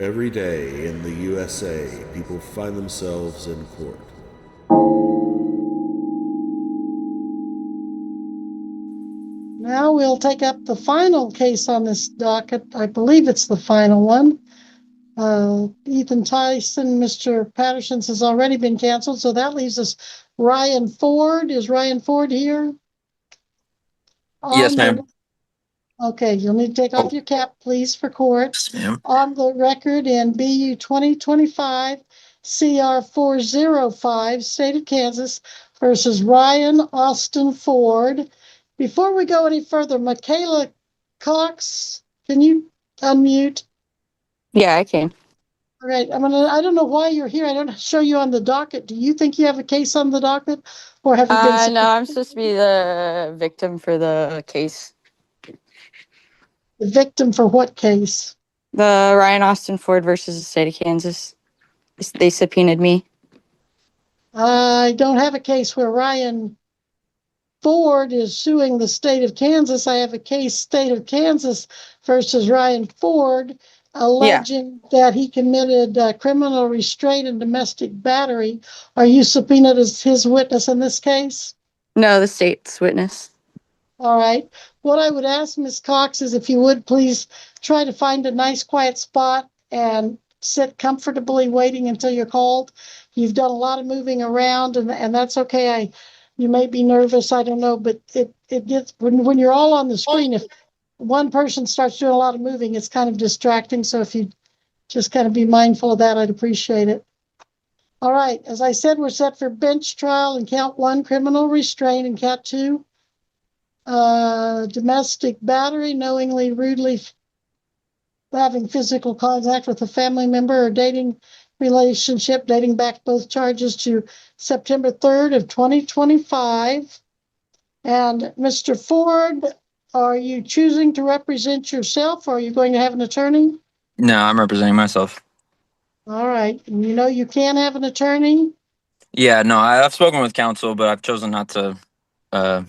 Every day in the USA, people find themselves in court. Now we'll take up the final case on this docket. I believe it's the final one. Ethan Tyson, Mr. Patterson's has already been canceled, so that leaves us Ryan Ford. Is Ryan Ford here? Yes, On the ma'am. Okay, you'll need to take off Oh, your cap, please, for court. yes, ma'am. On the record in BU 2025 CR 405, State of Kansas versus Ryan Austin Ford. Before we go any further, Michaela Cox, can you unmute? Yeah, I can. All right, I don't know why you're here. I don't show you on the docket. Do you think you have a case on the docket, or have you been No, I'm supposed to be the victim for the case. the victim for what case? The Ryan Austin Ford versus the state of Kansas. They subpoenaed me. I don't have a case where Ryan Ford is suing the state of Kansas. I have a case, state of Kansas versus Ryan Ford, Yeah. alleging that he committed criminal restraint and domestic battery. Are you subpoenaed as his witness in this case? No, the state's witness. All right. What I would ask Ms. Cox is if you would please try to find a nice quiet spot and sit comfortably waiting until you're called. You've done a lot of moving around and that's okay. You may be nervous, I don't know, but it gets when you're all on the screen, if one person starts doing a lot of moving, it's kind of distracting. So if you just kind of be mindful of that, I'd appreciate it. All right. As I said, we're set for bench trial and count one, criminal restraint, and count two, domestic battery, knowingly, rudely having physical contact with a family member or dating relationship dating back both charges to September 3rd of 2025. And Mr. Ford, are you choosing to represent yourself or are you going to have an attorney? No, I'm representing myself. All right. And you know you can have an attorney? Yeah, no, I've spoken with counsel, but I've chosen not to uh,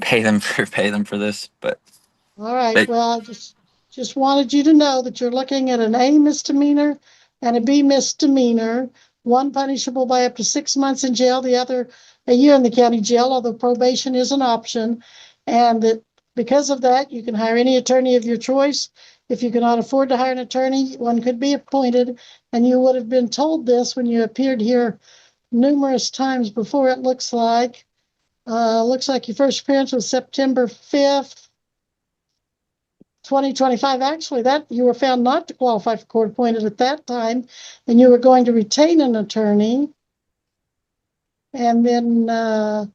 pay them for this. But All right. they, Well, I just wanted you to know that you're looking at an A misdemeanor and a B misdemeanor, one punishable by up to 6 months in jail, the other a year in the county jail, although probation is an option. And that because of that, you can hire any attorney of your choice. If you cannot afford to hire an attorney, one could be appointed. And you would have been told this when you appeared here numerous times before, it looks like. Looks like your first appearance was September 5th. 2025, actually, that you were found not to qualify for court appointed at that time, and you were going to retain an attorney. And then the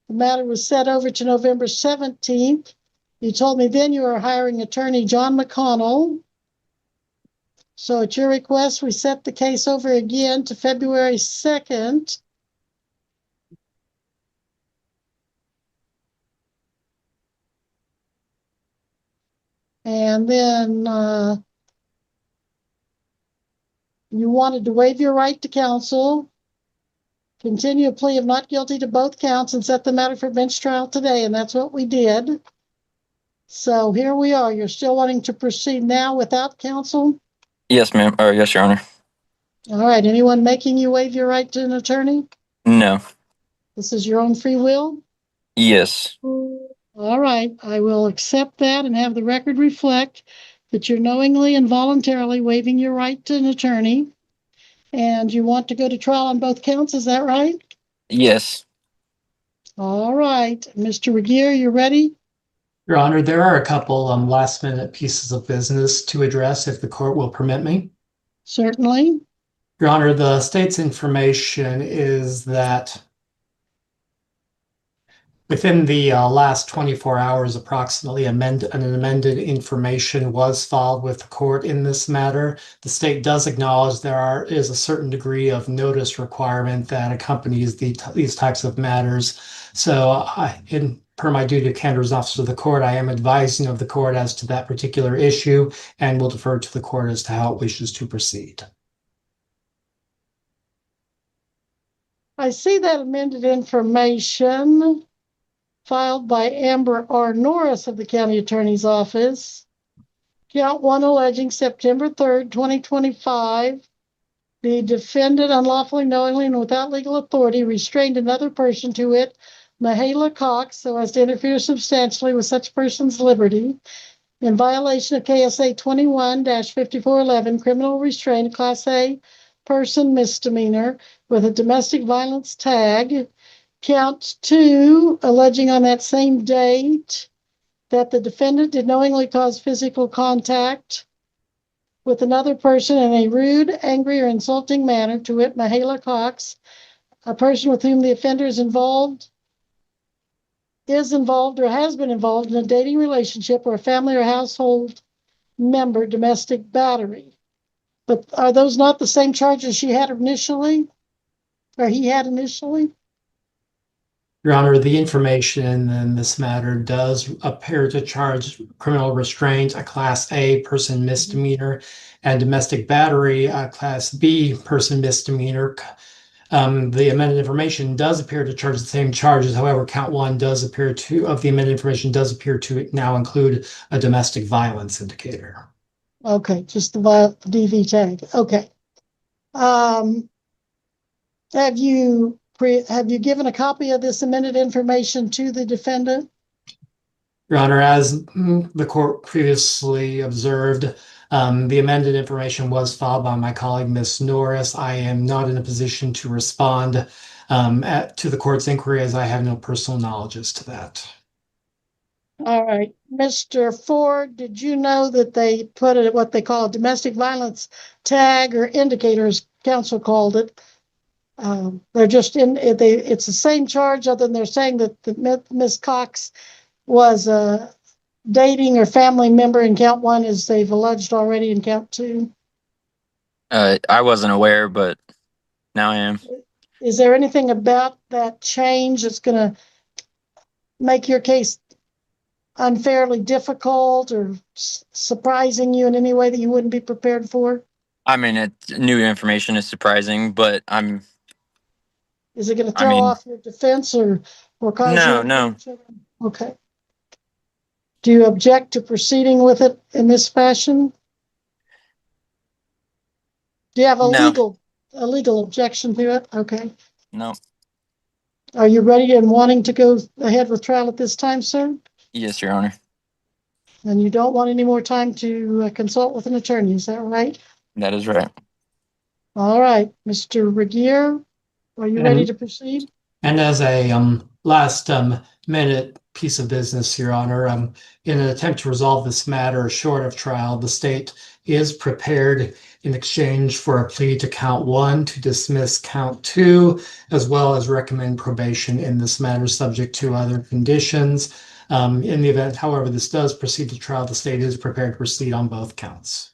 matter was set over to November 17th. You told me then you were hiring attorney John McConnell. So at your request, we set the case over again to February 2nd. And then you wanted to waive your right to counsel, continue a plea of not guilty to both counts, and set the matter for bench trial today, and that's what we did. So here we are. You're still wanting to proceed now without counsel? yes, ma'am, or yes, Your Honor. All right. Anyone making you waive your right to an attorney? No, This is your own free will? yes, All right. I will accept that and have the record reflect that you're knowingly and voluntarily waiving your right to an attorney, and you want to go to trial on both counts. Is that right? yes, All right. Mr. Regier, you ready? Your Honor, there are a couple last minute pieces of business to address if the court will permit me. Certainly. Your Honor, the state's information is that within the last 24 hours, approximately an amended information was filed with the court in this matter. The state does acknowledge is a certain degree of notice requirement that accompanies these types of matters. So per my duty of candor as officer of the court, I am advising of the court as to that particular issue and will defer to the court as to how it wishes to proceed. I see that amended information filed by Amber R. Norris of the County Attorney's Office. Count one alleging September 3rd, 2025, the defendant unlawfully, knowingly, and without legal authority restrained another person, to wit, Mahala Cox, so as to interfere substantially with such person's liberty in violation of KSA 21-5411, criminal restraint, Class A person misdemeanor with a domestic violence tag. Count two, alleging on that same date that the defendant did knowingly cause physical contact with another person in a rude, angry, or insulting manner, to wit, Mahala Cox, a person with whom the offender is involved or has been involved in a dating relationship or a family or household member domestic battery. But are those not the same charges she had initially, or he had initially? Your Honor, the information in this matter does appear to charge criminal restraint, a Class A person misdemeanor, and domestic battery, a Class B person misdemeanor. The amended information does appear to charge the same charges. However, count one does appear to, of the amended information, does appear to now include a domestic violence indicator. Okay, just the DV tag. Okay. Have you given a copy of this amended information to the defendant? Your Honor, as the court previously observed, the amended information was filed by my colleague, Ms. Norris. I am not in a position to respond to the court's inquiry, as I have no personal knowledge as to that. All right. Mr. Ford, did you know that they put it what they call a domestic violence tag or indicator, as counsel called it? They're just it's the same charge, other than they're saying that Ms. Cox was a dating or family member in count one, as they've alleged already in count two. I wasn't aware, but now I am. Is there anything about that change that's going to make your case unfairly difficult or surprising you in any way that you wouldn't be prepared for? I mean, new information is surprising, but Is it going to throw off your defense or cause you? No. Okay. Do you object to proceeding with it in this fashion? Do you have a legal objection to it? Okay. No. Are you ready and wanting to go ahead with trial at this time, sir? Yes, Your Honor. And you don't want any more time to consult with an attorney, is that right? That is right. All right, Mr. Regier, are you ready to proceed? And as a last minute piece of business, Your Honor, in an attempt to resolve this matter short of trial, the state is prepared in exchange for a plea to count one to dismiss count two, as well as recommend probation in this matter subject to other conditions. In the event, however, this does proceed to trial, the state is prepared to proceed on both counts.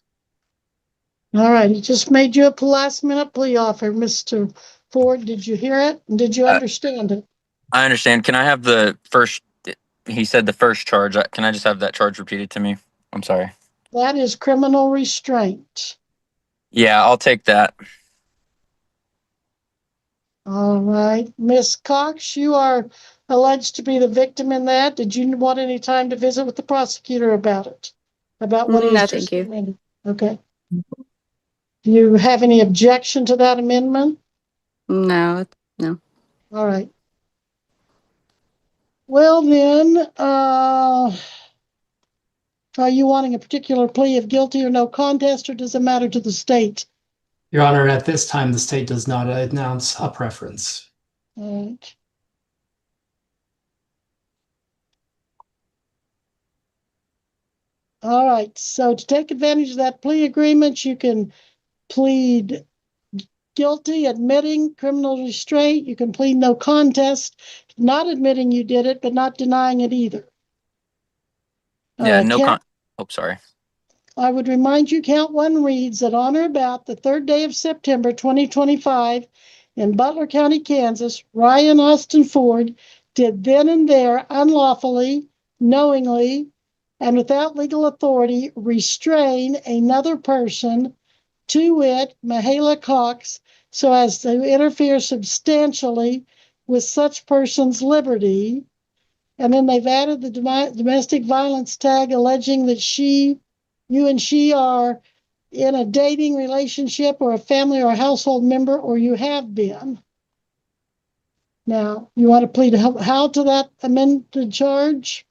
All right, he just made you a last minute plea offer, Mr. Ford. Did you hear it? Did you understand it? I understand. Can I have the first? He said the first charge. Can I just have that charge repeated to me? I'm sorry. That is criminal restraint. Yeah, I'll take that. All right. Miss Cox, you are alleged to be the victim in that. Did you want any time to visit with the prosecutor about it? About what he No, has thank just you. amended? Okay. Do you have any objection to that amendment? No. All right. Well then, are you wanting a particular plea of guilty or no contest, or does it matter to the state? Your Honor, at this time, the state does not announce a preference. All right. All right. So to take advantage of that plea agreement, you can plead guilty, admitting criminal restraint. You can plead no contest, not admitting you did it, but not denying it either. Yeah, oh, sorry. I would remind you, count one reads that on or about the 3rd day of September 2025 in Butler County, Kansas, Ryan Austin Ford did then and there unlawfully, knowingly, and without legal authority restrain another person, to wit, Mahala Cox, so as to interfere substantially with such person's liberty. And then they've added the domestic violence tag, alleging that she you and she are in a dating relationship or a family or a household member, or you have been. Now, you want to plead how to that amended charge?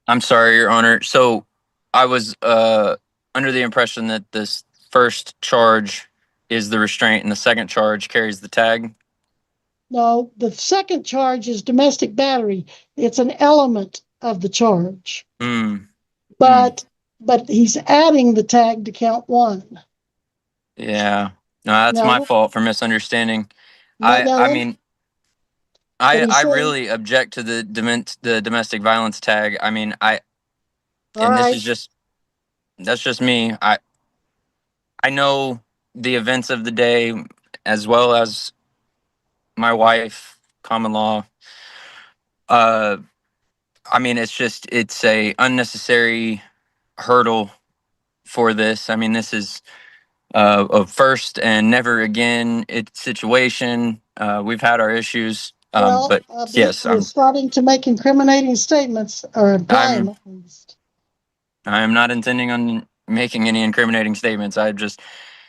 I'm sorry, Your Honor. So I was under the impression that this first charge is the restraint and the second charge carries the tag. No, the second charge is domestic battery. It's an element of the charge. Mm, But he's adding the tag to count one. yeah. No, that's my Now, fault for misunderstanding. now, I now I let- mean, but he's I saying, really object to the domestic violence tag. I mean, all and this right, is just that's just me. I know the events of the day as well as my wife, common law. Uh, I mean, it's a unnecessary hurdle for this. I mean, this is a first and never again situation. We've had our issues, well, but yes, you're starting to make incriminating statements, or imply them I'm at least. I am not intending on making any incriminating statements. I just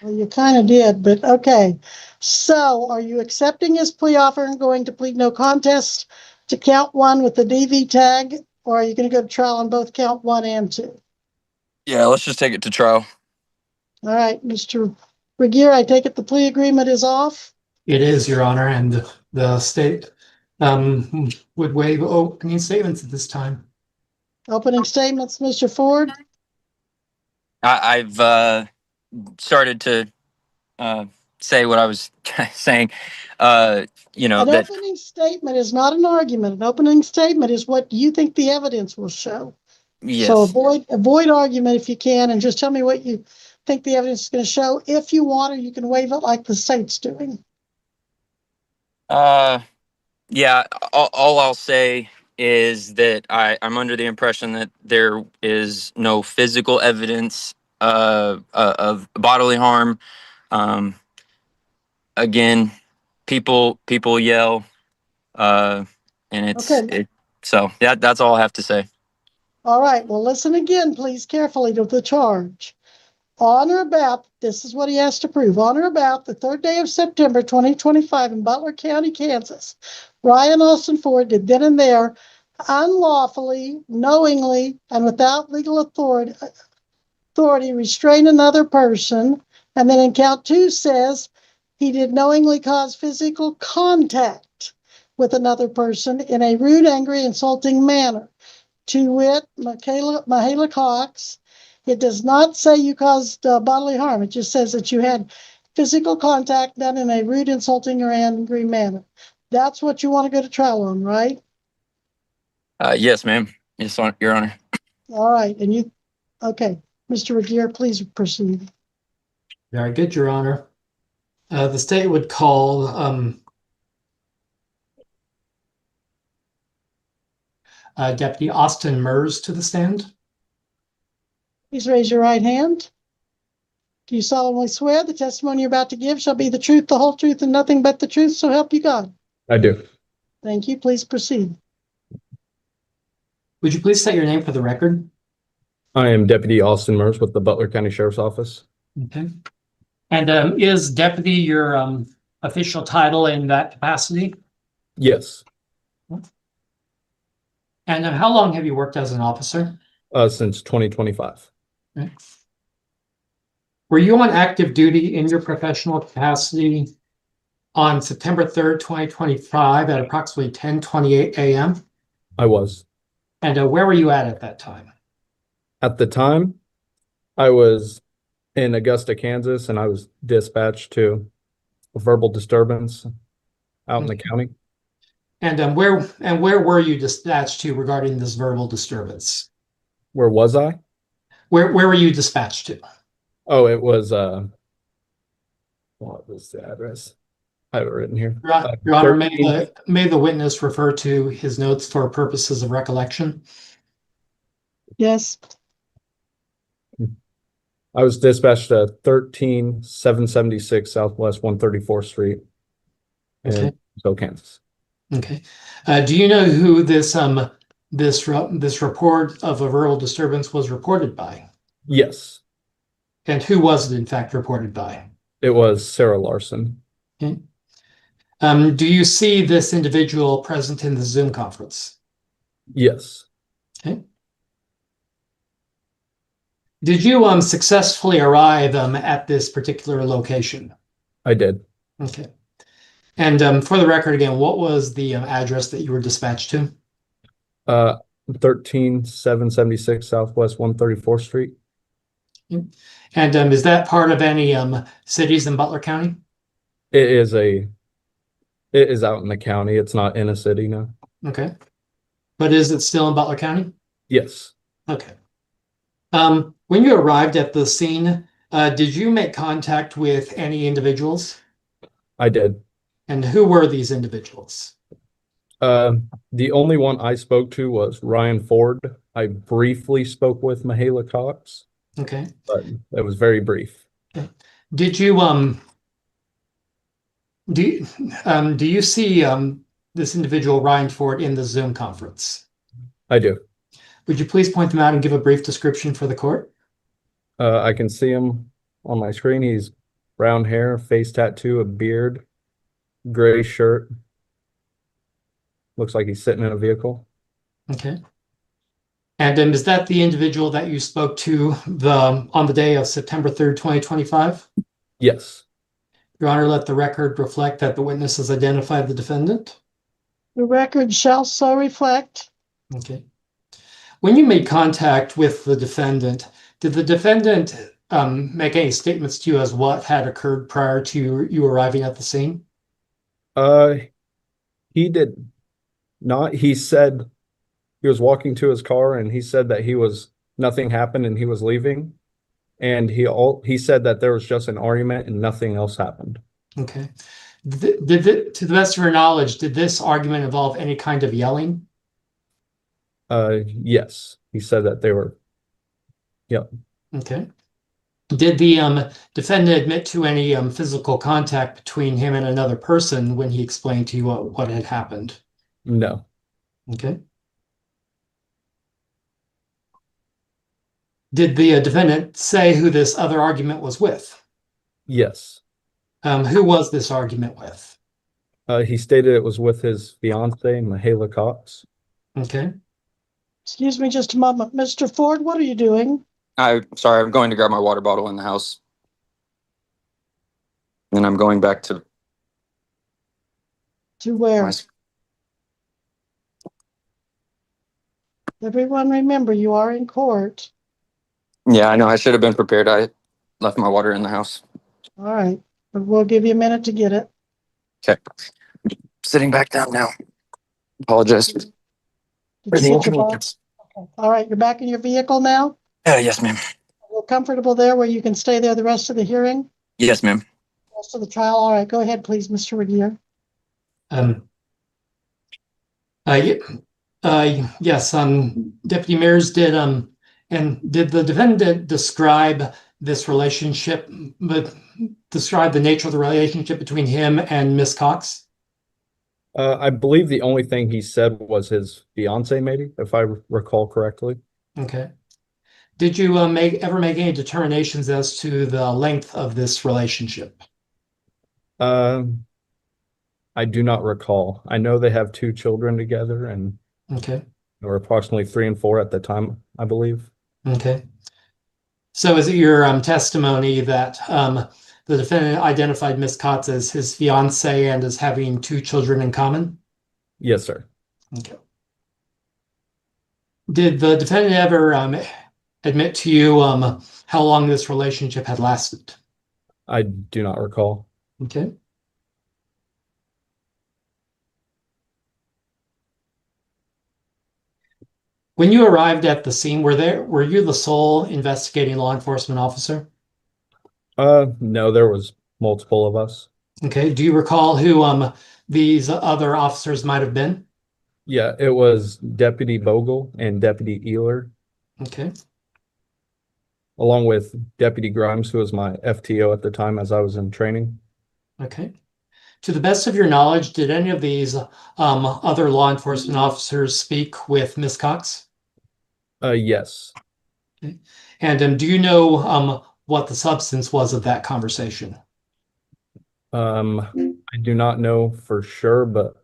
Well, you kind of did, but okay. So, are you accepting his plea offer and going to plead no contest to count one with the DV tag, or are you going to go to trial on both count one and two? yeah. Let's just take it to trial. All right, Mr. Regier, I take it the plea agreement is off? It is, Your Honor, and the state would waive opening statements at this time. Opening statements, Mr. Ford? I've started to say what I was saying. An That opening statement is not an argument. An opening statement is what you think the evidence will show. So yes. avoid argument if you can, and just tell me what you think the evidence is going to show. If you want, or you can waive it like the state's doing. Yeah. All I'll say is that I'm under the impression that there is no physical evidence of bodily harm. Um, Again, people yell, uh, and Okay. so yeah, that's all I have to say. All right. Well, listen again, please, carefully to the charge. On or about, this is what he has to prove, on or about the third day of September 2025 in Butler County, Kansas, Ryan Austin Ford did then and there unlawfully, knowingly, and without legal authority restrain another person. And then in count two says he did knowingly cause physical contact with another person in a rude, angry, insulting manner. To wit, Mahala Cox. It does not say you caused bodily harm. It just says that you had physical contact done in a rude, insulting, or angry manner. That's what you want to go to trial on, right? Yes, ma'am. Yes, Your Honor. All right. And you, okay. Mr. Regier, please proceed. Very good, Your Honor. The state would call Deputy Austin Mers to the stand. Please raise your right hand. Do you solemnly swear the testimony you're about to give shall be the truth, the whole truth, and nothing but the truth, so help you God? I do. Thank you. Please proceed. Would you please state your name for the record? I am Deputy Austin Mers with the Butler County Sheriff's Office. Okay. And is deputy your official title in that capacity? Yes, And how long have you worked as an officer? since 2025. Okay. Were you on active duty in your professional capacity on September 3rd, 2025 at approximately 10:28 a.m.? I was. And where were you at that time? At the time, I was in Augusta, Kansas, and I was dispatched to a verbal disturbance out in the county. And where were you dispatched to regarding this verbal disturbance? Where was I? Where were you dispatched to? Oh, it was what was the address? I have it written here. Your Honor, 13 may the witness refer to his notes for purposes of recollection? Yes. I was dispatched to 13776 Southwest 134th Street in Okay. Kansas. Okay. Do you know who this report of a verbal disturbance was reported by? Yes. And who was it in fact reported by? It was Sarah Larson. Okay. Do you see this individual present in the Zoom conference? Yes, Okay. Did you successfully arrive at this particular location? I did. Okay. And for the record again, what was the address that you were dispatched to? 13776 Southwest 134th Street. And is that part of any cities in Butler County? It is out in the county. It's not in a city now. Okay. But is it still in Butler County? Yes, Okay. When you arrived at the scene, did you make contact with any individuals? I did. And who were these individuals? The only one I spoke to was Ryan Ford. I briefly spoke with Mahala Cox, Okay. but it was very brief. Did you do you see this individual Ryan Ford in the Zoom conference? I do. Would you please point them out and give a brief description for the court? I can see him on my screen. He's brown hair, face tattoo, a beard, gray shirt. Looks like he's sitting in a vehicle. Okay. And is that the individual that you spoke to on the day of September 3rd, 2025? Yes. Your Honor, let the record reflect that the witness has identified the defendant. The record shall so reflect. Okay. When you made contact with the defendant, did the defendant make any statements to you as what had occurred prior to you arriving at the scene? He did not. He said he was walking to his car and he said that nothing happened and he was leaving. And he said that there was just an argument and nothing else happened. Okay. To the best of your knowledge, did this argument involve any kind of yelling? Yes. He said that they were. Yep. Okay. Did the defendant admit to any physical contact between him and another person when he explained to you what had happened? No. Okay. Did the defendant say who this other argument was with? Yes. Who was this argument with? He stated it was with his fiancee, Mahala Cox. Okay. Excuse me just a moment. Mr. Ford, what are you doing? Sorry, I'm going to grab my water bottle in the house. And I'm going back to To where? my. Everyone remember, you are in court. Yeah, I know. I should have been prepared. I left my water in the house. All right. But we'll give you a minute to get it. Okay. Sitting back down now. Apologize Did for you the put your inconvenience. Okay. All right. You're back in your vehicle now? Yes, ma'am. You're comfortable there where you can stay there the rest of the hearing? Yes, ma'am. Rest of the trial? All right. Go ahead, please, Mr. Revere. Yes, Deputy Mears did the defendant describe this relationship, but describe the nature of the relationship between him and Miss Cox? I believe the only thing he said was his fiance, maybe, if I recall correctly. Okay. Did you ever make any determinations as to the length of this relationship? I do not recall. I know they have 2 children together and Okay. they were approximately 3 and 4 at the time, I believe. Okay. So is it your testimony that the defendant identified Miss Cox as his fiance and as having 2 children in common? Yes, sir. Okay. Did the defendant ever admit to you how long this relationship had lasted? I do not recall. Okay. When you arrived at the scene, were you the sole investigating law enforcement officer? No, there was multiple of us. Okay. Do you recall who these other officers might have been? Yeah, it was Deputy Bogle and Deputy Ealer, Okay. along with Deputy Grimes, who was my FTO at the time as I was in training. Okay. To the best of your knowledge, did any of these other law enforcement officers speak with Miss Cox? Yes. And do you know what the substance was of that conversation? I do not know for sure, but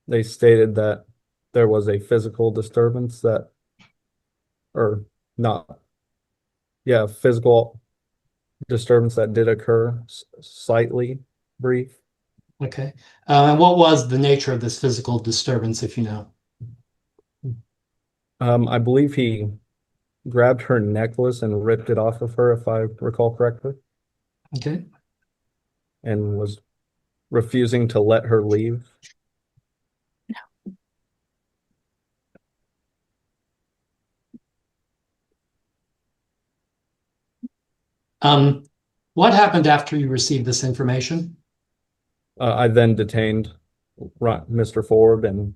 they stated that there was a physical disturbance that, or not, yeah, physical disturbance that did occur, slightly brief. Okay. And what was the nature of this physical disturbance, if you know? I believe he grabbed her necklace and ripped it off of her, if I recall correctly, Okay. and was refusing to let her leave. What happened after you received this information? I then detained Mr. Ford and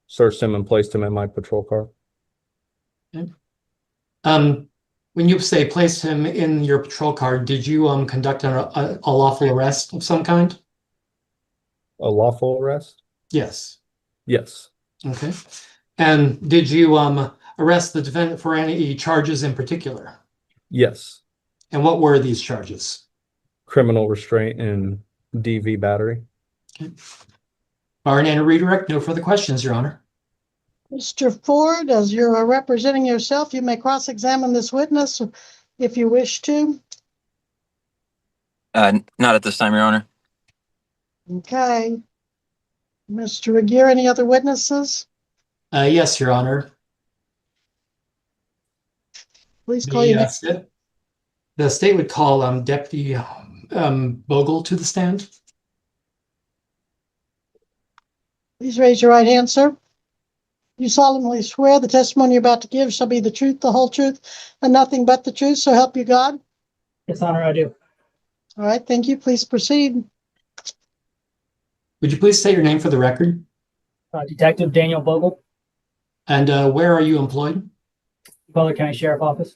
searched him and placed him in my patrol car. Okay. When you say placed him in your patrol car, did you conduct a lawful arrest of some kind? A lawful arrest? Yes. Yes. Okay. And did you arrest the defendant for any charges in particular? Yes. And what were these charges? Criminal restraint and DV battery. Okay. Barring any redirect, no further questions, Your Honor. Mr. Ford, as you're representing yourself, you may cross-examine this witness if you wish to. Not at this time, Your Honor. Okay. Mr. Aguirre, any other witnesses? Yes, Your Honor. Please call your name. The state would call Deputy Bogle to the stand. Please raise your right hand, sir. You solemnly swear the testimony you're about to give shall be the truth, the whole truth, and nothing but the truth, so help you God? Yes, Honor, I do. All right, thank you. Please proceed. Would you please state your name for the record? Detective Daniel Bogle, And where are you employed? Butler County Sheriff Office.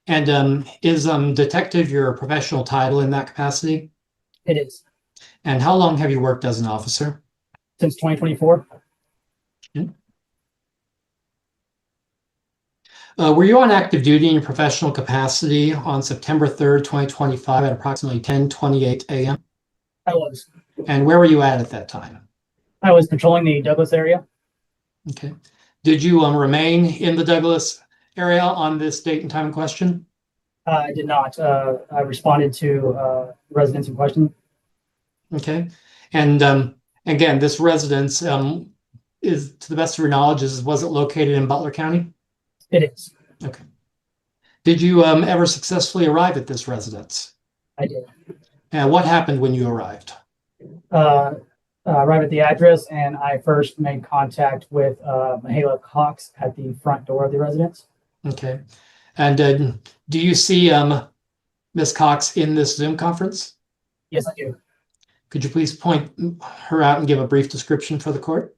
And is detective your professional title in that capacity? It is. And how long have you worked as an officer? Since 2024. Were you on active duty in your professional capacity on September 3rd, 2025 at approximately 10:28 a.m.? I was. And where were you at that time? I was patrolling the Douglas area. Okay. Did you remain in the Douglas area on this date and time in question? I did not. I responded to residents in question. Okay. And again, this residence is, to the best of your knowledge, was it located in Butler County? It is. Okay. Did you ever successfully arrive at this residence? I did. And what happened when you arrived? Arrived at the address, and I first made contact with Mahala Cox at the front door of the residence. Okay. And do you see Ms. Cox in this Zoom conference? Yes, I do. Could you please point her out and give a brief description for the court?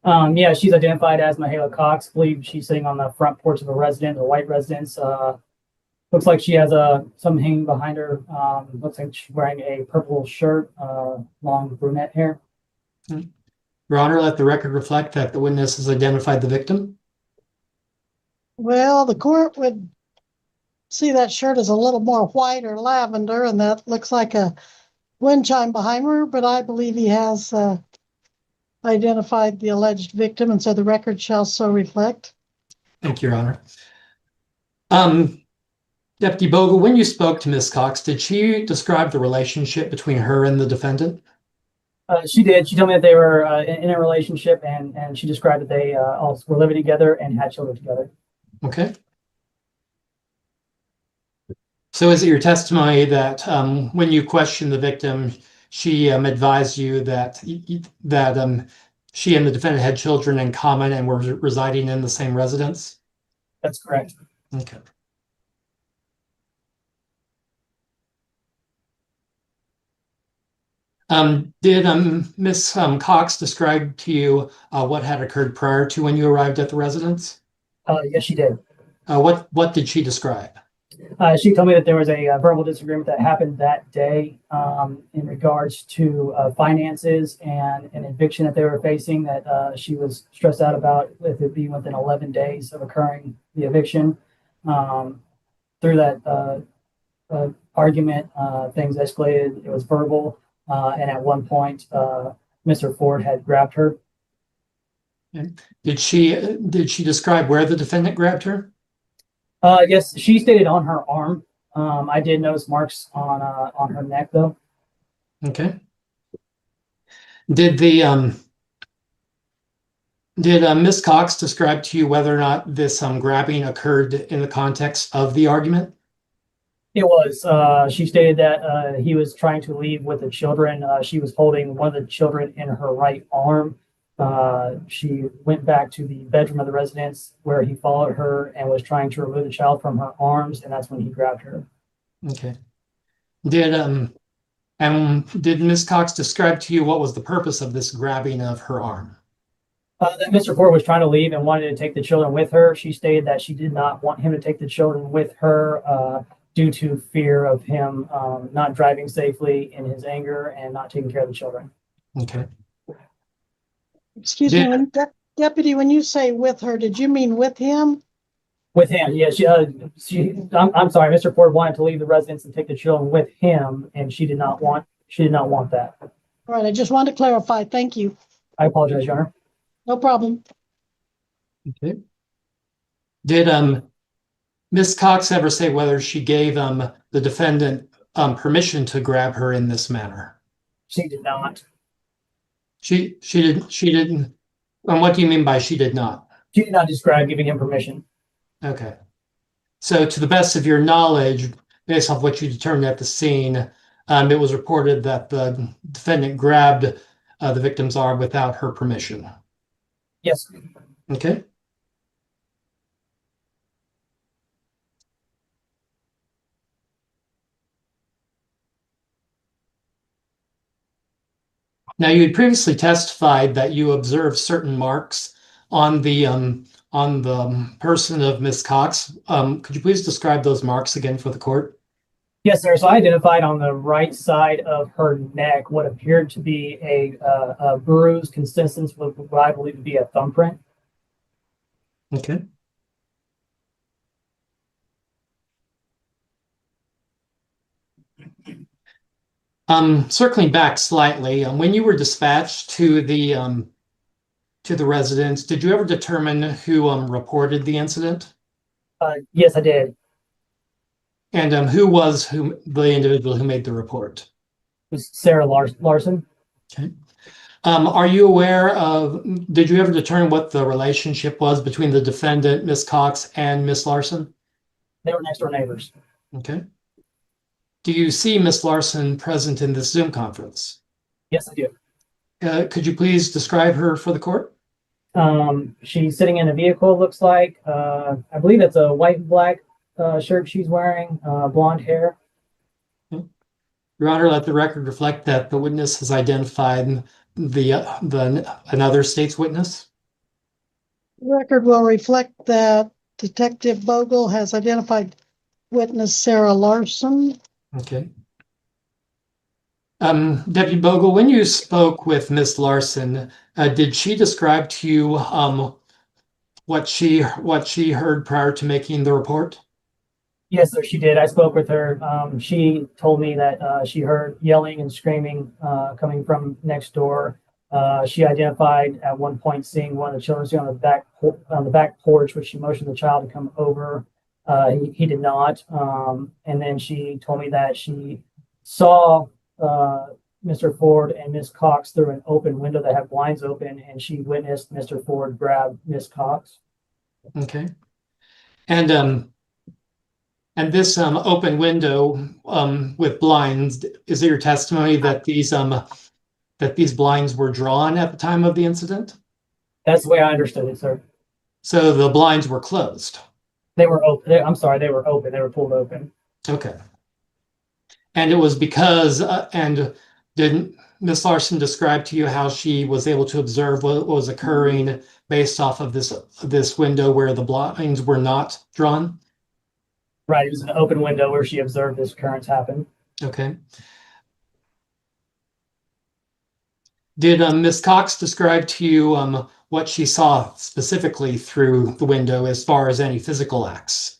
Yeah, she's identified as Mahala Cox. I believe she's sitting on the front porch of a resident, a white residence. Looks like she has something hanging behind her. Looks like she's wearing a purple shirt, long brunette hair. Your Honor, let the record reflect that the witness has identified the victim. Well, the court would see that shirt as a little more white or lavender, and that looks like a wind chime behind her, but I believe he has identified the alleged victim, and so the record shall so reflect. Thank you, Your Honor. Deputy Bogle, when you spoke to Ms. Cox, did she describe the relationship between her and the defendant? She did. She told me that they were in a relationship, and she described that they also were living together and had children together. Okay. So is it your testimony that when you questioned the victim, she advised you that she and the defendant had children in common and were residing in the same residence? That's correct. Okay. Did Ms. Cox describe to you what had occurred prior to when you arrived at the residence? Yes, she did. What did she describe? She told me that there was a, verbal disagreement that happened that day in regards to finances and an eviction that they were facing that she was stressed out about with it being within 11 days of occurring the eviction. Through that argument, things escalated. It was verbal, and at one point, Mr. Ford had grabbed her. Did she describe where the defendant grabbed her? Yes, she stated on her arm. I did notice marks on her neck though. Okay. Did Ms. Cox describe to you whether or not this grabbing occurred in the context of the argument? It was. She stated that he was trying to leave with the children. She was holding one of the children in her right arm. She went back to the bedroom of the residence where he followed her and was trying to remove the child from her arms, and that's when he grabbed her. Okay. Did Ms. Cox describe to you what was the purpose of this grabbing of her arm? That Mr. Ford was trying to leave and wanted to take the children with her. She stated that she did not want him to take the children with her due to fear of him not driving safely in his anger and not taking care of the children. Okay. Excuse me, Deputy, when you say with her, did you mean with him? With him, yeah. I'm sorry. Mr. Ford wanted to leave the residence and take the children with him, and she did not want that. All right, I just wanted to clarify. Thank you. I apologize, Your Honor. No problem. Okay. Did Ms. Cox ever say whether she gave the defendant permission to grab her in this manner? She did not. She didn't. And what do you mean by she did not? She did not describe giving him permission. Okay. So to the best of your knowledge, based off what you determined at the scene, it was reported that the defendant grabbed the victim's arm without her permission. Yes. Okay. Now, you had previously testified that you observed certain marks on the person of Ms. Cox. Could you please describe those marks again for the court? Yes, sir. So I identified on the right side of her neck what appeared to be a bruise consistent with what I believe to be a thumbprint. Okay. Circling back slightly, when you were dispatched to the residence, did you ever determine who reported the incident? Yes, I did. And who was the individual who made the report? It was Sarah Larson. Okay. Are you aware of, did you ever determine what the relationship was between the defendant, Ms. Cox, and Ms. Larson? They were next door neighbors. Okay. Do you see Ms. Larson present in this Zoom conference? Yes, I do. Could you please describe her for the court? She's sitting in a vehicle, it looks like. I believe it's a white and black shirt she's wearing, blonde hair. Your Honor, let the record reflect that the witness has identified another state's witness. The record will reflect that Detective Bogle has identified witness Sarah Larson. Okay. Deputy Bogle, when you spoke with Ms. Larson, did she describe to you what she heard prior to making the report? Yes, sir, she did. I spoke with her. She told me that she heard yelling and screaming coming from next door. She identified at one point seeing one of the children sitting on the back porch, which she motioned the child to come over. He did not. And then she told me that she saw Mr. Ford and Ms. Cox through an open window that had blinds open, and she witnessed Mr. Ford grab Ms. Cox. Okay. And this open window with blinds, is it your testimony that these blinds were drawn at the time of the incident? That's the way I understood it, sir. So the blinds were closed? They were open. I'm sorry, they were open. They were pulled open. Okay. And it was because, and didn't Ms. Larson describe to you how she was able to observe what was occurring based off of this window where the blinds were not drawn? Right, it was an open window where she observed this occurrence happen. Okay. Did Ms. Cox describe to you what she saw specifically through the window as far as any physical acts?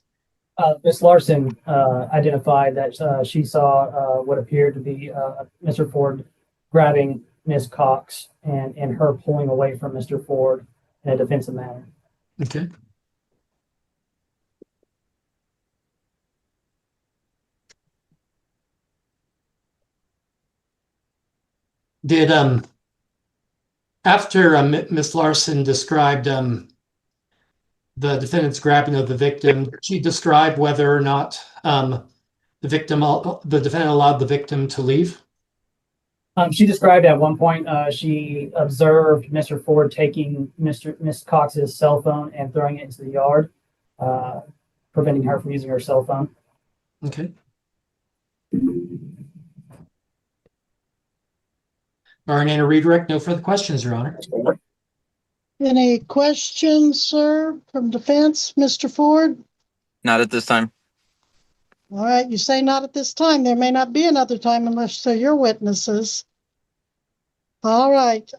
Ms. Larson identified that she saw what appeared to be Mr. Ford grabbing Ms. Cox and her pulling away from Mr. Ford in a defensive manner. Okay. Did after Ms. Larson described the defendant's grabbing of the victim, did she describe whether or not the defendant allowed the victim to leave? She described at one point she observed Mr. Ford taking Miss Cox's cell phone and throwing it into the yard, preventing her from using her cell phone. Okay. Barney, redirect. No further questions, Your Honor. Any questions, sir, from defense, Mr. Ford? Not at this time. All right, you say not at this time. There may not be another time unless they're your witnesses. All right,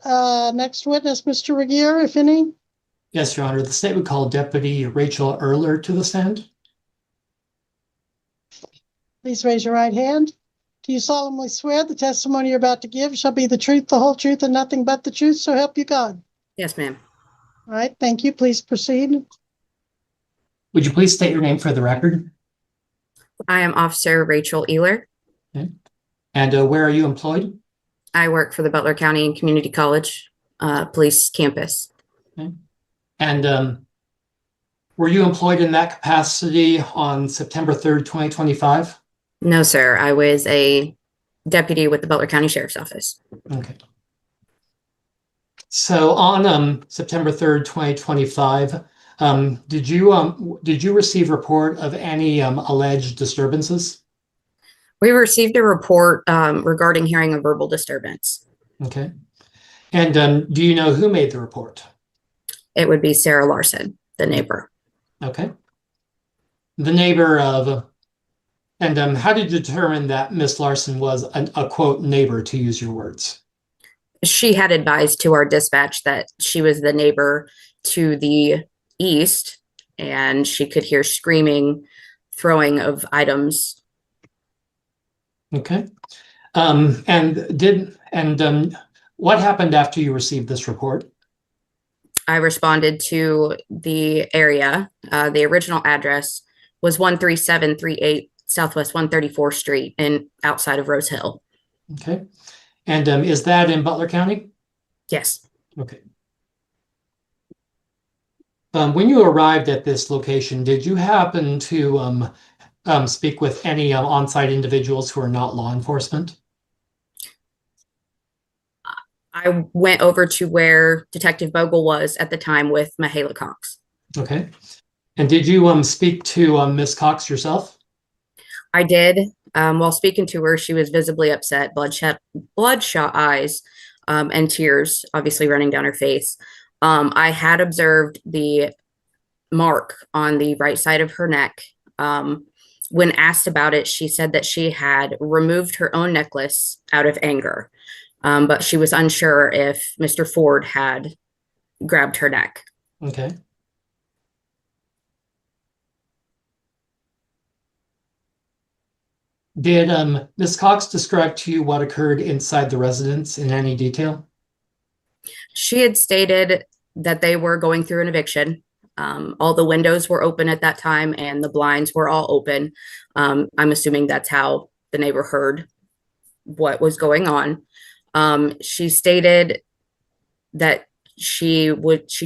next witness, Mr. Regier, if any. Yes, Your Honor. The state would call Deputy Rachel Erler to the stand. Please raise your right hand. Do you solemnly swear the testimony you're about to give shall be the truth, the whole truth, and nothing but the truth, so help you God? Yes, ma'am. All right, thank you. Please proceed. Would you please state your name for the record? I am Officer Rachel Ehler. Okay. And where are you employed? I work for the Butler County Community College Police Campus. Okay. And were you employed in that capacity on September 3rd, 2025? No, sir. I was a deputy with the Butler County Sheriff's Office. Okay. So on September 3rd, 2025, did you receive report of any alleged disturbances? We received a report regarding hearing a verbal disturbance. Okay. And do you know who made the report? It would be Sarah Larson, the neighbor. Okay. The neighbor of, and how did you determine that Miss Larson was a quote neighbor, to use your words? She had advised to our dispatch that she was the neighbor to the east, and she could hear screaming, throwing of items. Okay. And what happened after you received this report? I responded to the area. The original address was 13738 Southwest 134th Street and outside of Rose Hill. Okay. And is that in Butler County? Yes. Okay. When you arrived at this location, did you happen to speak with any on-site individuals who are not law enforcement? I went over to where Detective Bogle was at the time with Mahala Cox. Okay. And did you speak to Miss Cox yourself? I did. While speaking to her, she was visibly upset, bloodshot eyes, and tears obviously running down her face. I had observed the mark on the right side of her neck. When asked about it, she said that she had removed her own necklace out of anger, but she was unsure if Mr. Ford had grabbed her neck. Okay. Did Ms. Cox describe to you what occurred inside the residence in any detail? She had stated that they were going through an eviction. All the windows were open at that time and the blinds were all open. I'm assuming that's how the neighbor heard what was going on. She stated that she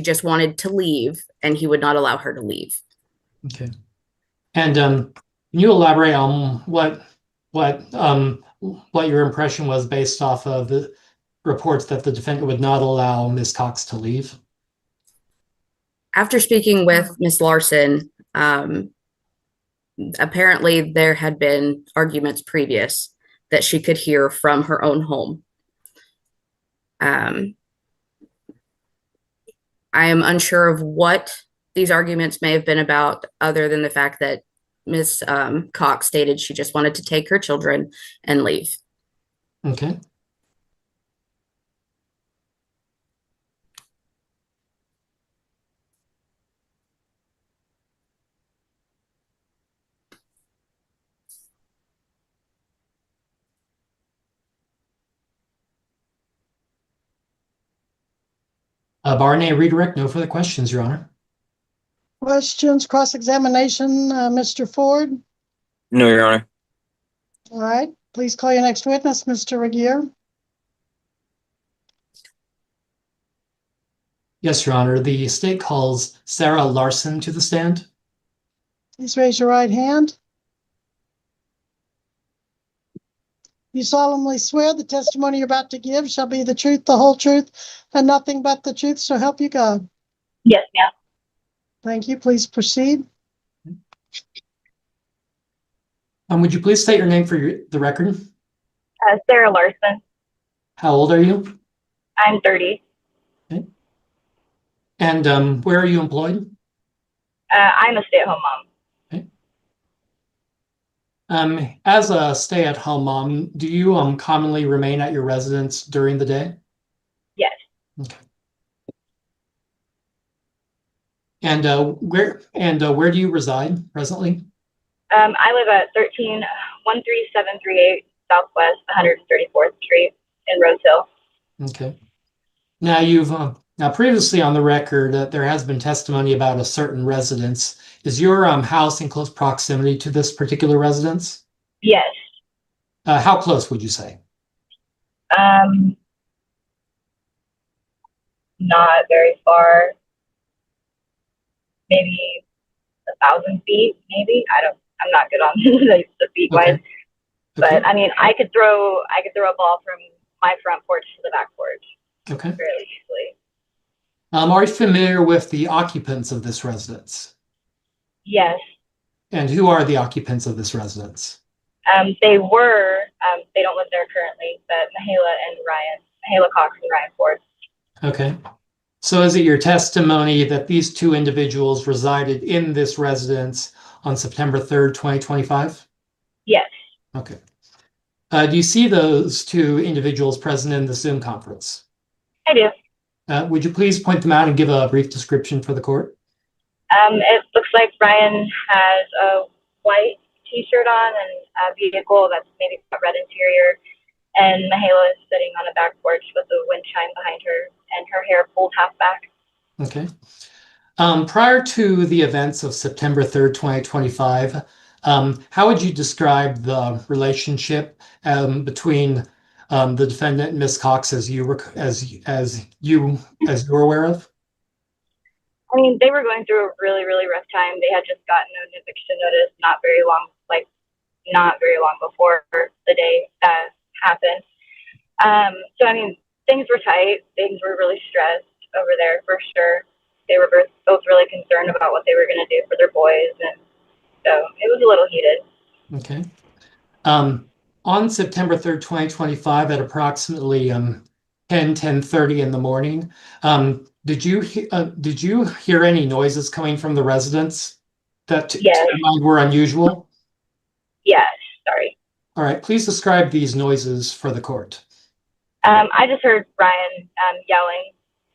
just wanted to leave and he would not allow her to leave. Okay. And can you elaborate on what your impression was based off of the reports that the defendant would not allow Ms. Cox to leave? After speaking with Ms. Larson, apparently there had been arguments previous that she could hear from her own home. I am unsure of what these arguments may have been about, other than the fact that Miss Cox stated she just wanted to take her children and leave. Okay. Barney, redirect. No further questions, Your Honor. Questions, cross-examination, Mr. Ford? No, Your Honor. All right, please call your next witness, Mr. Regier. Yes, Your Honor. The state calls Sarah Larson to the stand. Please raise your right hand. You solemnly swear the testimony you're about to give shall be the truth, the whole truth, and nothing but the truth, so help you God. Yes, ma'am. Thank you. Please proceed. Would you please state your name for the record? Sarah Larson. How old are you? I'm 30. Okay. And where are you employed? I'm a stay-at-home mom. As a stay-at-home mom, do you commonly remain at your residence during the day? Yes. Okay. And where do you reside presently? I live at 13738 Southwest 134th Street in Rose Hill. Okay. Now you've now previously on the record that there has been testimony about a certain residence. Is your house in close proximity to this particular residence? Yes. How close would you say? Not very far. Maybe 1,000 feet. Maybe I'm not good on the feet wise. Okay. But I mean, I could throw a ball from my front porch to the back porch. Okay. Fairly easily. Are you familiar with the occupants of this residence? Yes. And who are the occupants of this residence? They don't live there currently, but Mahala Cox and Ryan Ford. Okay. So is it your testimony that these two individuals resided in this residence on September 3rd, 2025? Yes. Okay. Do you see those two individuals present in the Zoom conference? I do. Would you please point them out and give a brief description for the court? It looks like Ryan has a white t-shirt on and a vehicle that's maybe got red interior. And Mahala is sitting on a back porch with a wind chime behind her and her hair pulled half back. Okay. Prior to the events of September 3rd, 2025, how would you describe the relationship between the defendant and Ms. Cox as you were aware of? I mean, they were going through a really, really rough time. They had just gotten an eviction notice not very long before the day that happened. So I mean, things were tight. Things were really stressed over there for sure. They were both really concerned about what they were going to do for their boys, and so it was a little heated. Okay. On September 3rd, 2025, at approximately 10:30 in the morning, did you hear any noises coming from the residence that to your mind were unusual? Yes. Sorry. All right. Please describe these noises for the court. I just heard Ryan yelling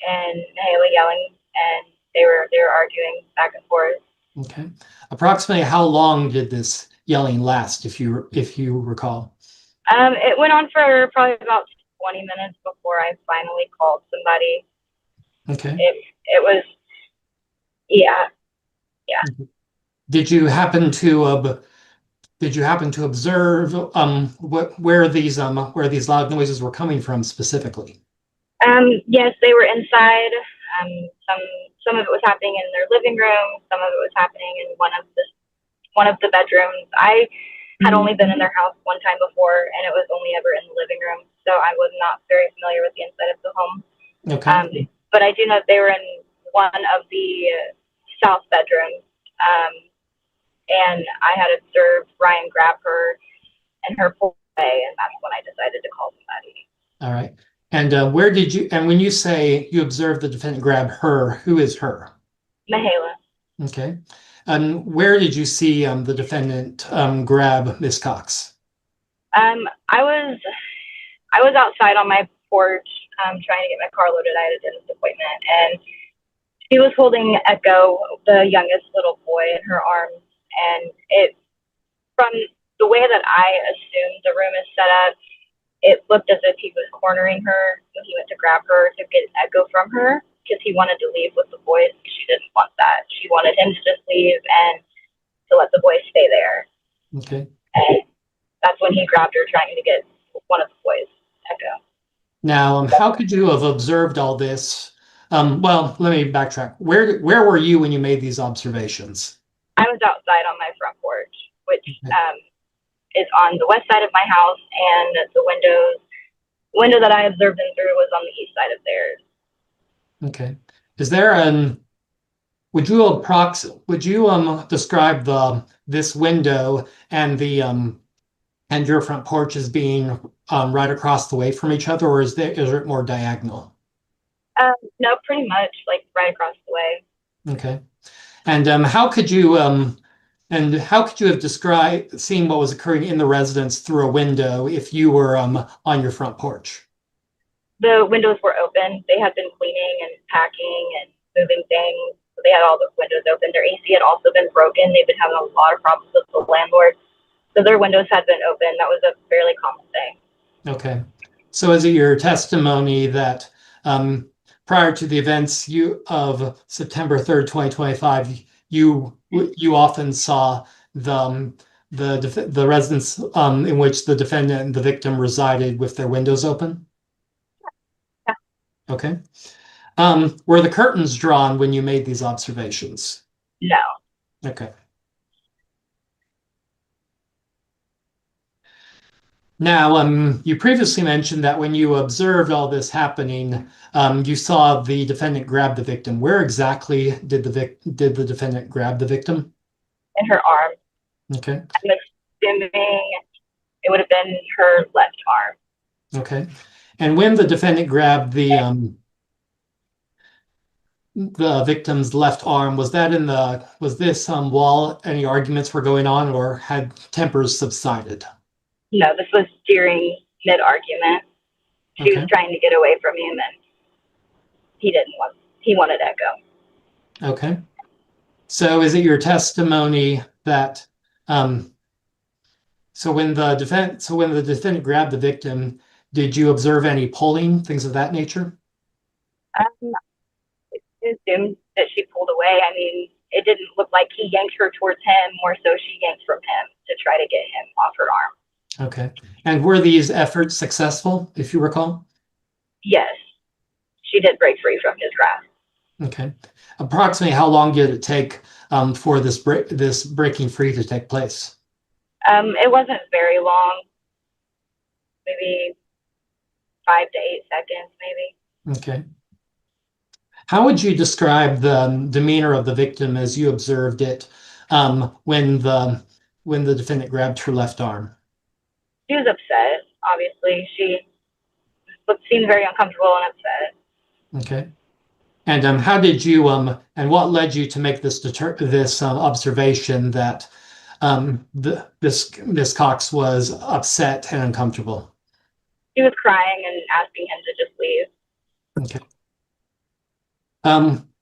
and Mahala yelling, and they were arguing back and forth. Okay. Approximately how long did this yelling last, if you recall? It went on for probably about 20 minutes before I finally called somebody. Okay. It was, yeah. Did you happen to observe where these loud noises were coming from specifically? Yes, they were inside. Some of it was happening in their living room. Some of it was happening in one of the bedrooms. I had only been in their house one time before, and it was only ever in the living room, so I was not very familiar with the inside of the home. Okay. But I do know they were in one of the south bedrooms, and I had observed Ryan grab her and her pull away, and that's when I decided to call somebody. All right. And when you say you observed the defendant grab her, who is her? Mahala. Okay. Where did you see the defendant grab Miss Cox? I was outside on my porch, trying to get my car loaded. I had a dentist appointment, and she was holding Echo, the youngest little boy, in her arms. And from the way that I assumed the room is set up, it looked as if he was cornering her when he went to grab her to get Echo from her, because he wanted to leave with the boys. She didn't want that. She wanted him to just leave and to let the boys stay there. Okay. And that's when he grabbed her, trying to get one of the boys, Echo. Now, how could you have observed all this? Well, let me backtrack. Where were you when you made these observations? I was outside on my front porch, which is on the west side of my house, and the window that I observed them through was on the east side of theirs. Okay. Is there would you describe this window and the and your front porch as being right across the way from each other, or is it more diagonal? No, pretty much like right across the way. Okay. And how could you have seen what was occurring in the residence through a window if you were on your front porch? The windows were open. They had been cleaning and packing and moving things. So they had all the windows open. Their AC had also been broken. They've been having a lot of problems with the landlord. So their windows had been open. That was a fairly common thing. Okay. So is it your testimony that prior to the events of September 3rd, 2025, you often saw the residence in which the defendant and the victim resided with their windows open? Yeah. Okay. Were the curtains drawn when you made these observations? No. Okay. Now, you previously mentioned that when you observed all this happening, you saw the defendant grab the victim. Where exactly did the defendant grab the victim? In her arm. Okay. I'm assuming it would have been her left arm. Okay. And when the defendant grabbed the victim's left arm, was this while any arguments were going on, or had tempers subsided? No, this was during mid-argument. She was trying to get away from him, and he wanted Echo. Okay. So is it your testimony that so when the defendant grabbed the victim, did you observe any pulling, things of that nature? I assumed that she pulled away. I mean, it didn't look like he yanked her towards him, more so she yanked from him to try to get him off her arm. Okay. And were these efforts successful, if you recall? Yes. She did break free from his grasp. Okay. Approximately how long did it take for this breaking free to take place? It wasn't very long. Maybe 5 to 8 seconds, maybe. Okay. How would you describe the demeanor of the victim as you observed it when the defendant grabbed her left arm? She was upset, obviously. She seemed very uncomfortable and upset. Okay. And how did you and what led you to make this observation that this Miss Cox was upset and uncomfortable? She was crying and asking him to just leave. Okay.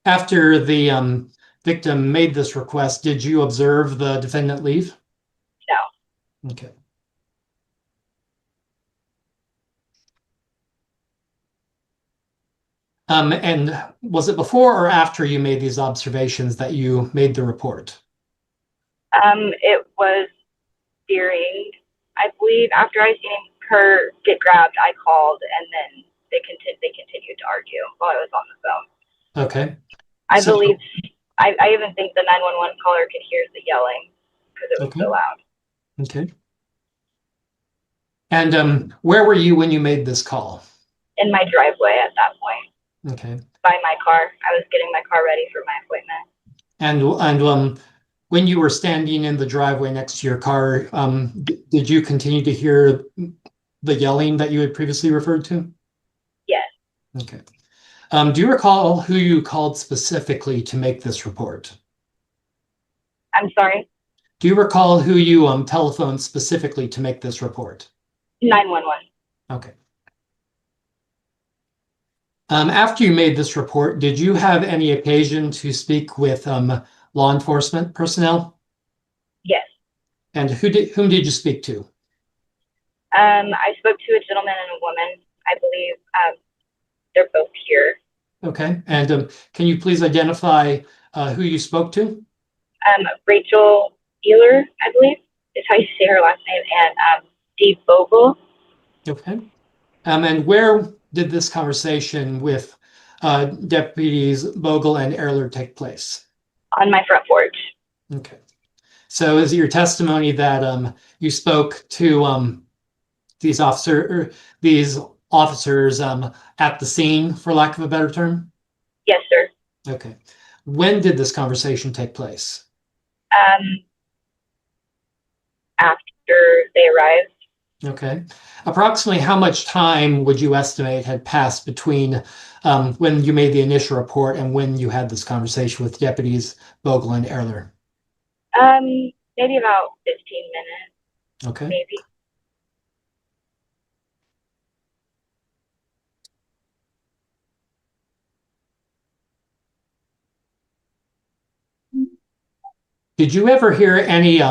After the victim made this request, did you observe the defendant leave? No. Okay. And was it before or after you made these observations that you made the report? It was during, I believe, after I seen her get grabbed, I called, and then they continued to argue while I was on the phone. Okay. I believe, I even think the 911 caller could hear the yelling because it was so loud. Okay. And where were you when you made this call? In my driveway at that point. Okay. By my car. I was getting my car ready for my appointment. And when you were standing in the driveway next to your car, did you continue to hear the yelling that you had previously referred to? Yes. Okay. Do you recall who you called specifically to make this report? I'm sorry, Do you recall who you telephoned specifically to make this report? 911. Okay. After you made this report, did you have any occasion to speak with law enforcement personnel? Yes. And whom did you speak to? I spoke to a gentleman and a woman. I believe they're both here. Okay. And can you please identify who you spoke to? Rachel Ealer, I believe, is how you say her last name, and Dee Bogle. Okay. And where did this conversation with deputies Bogle and Erler take place? On my front porch. Okay. So is it your testimony that you spoke to these officers at the scene, for lack of a better term? Yes, sir. Okay. When did this conversation take place? After they arrived. Okay. Approximately how much time would you estimate had passed between when you made the initial report and when you had this conversation with deputies Bogle and Erler? Maybe about 15 minutes. Okay. Maybe. Did you ever hear any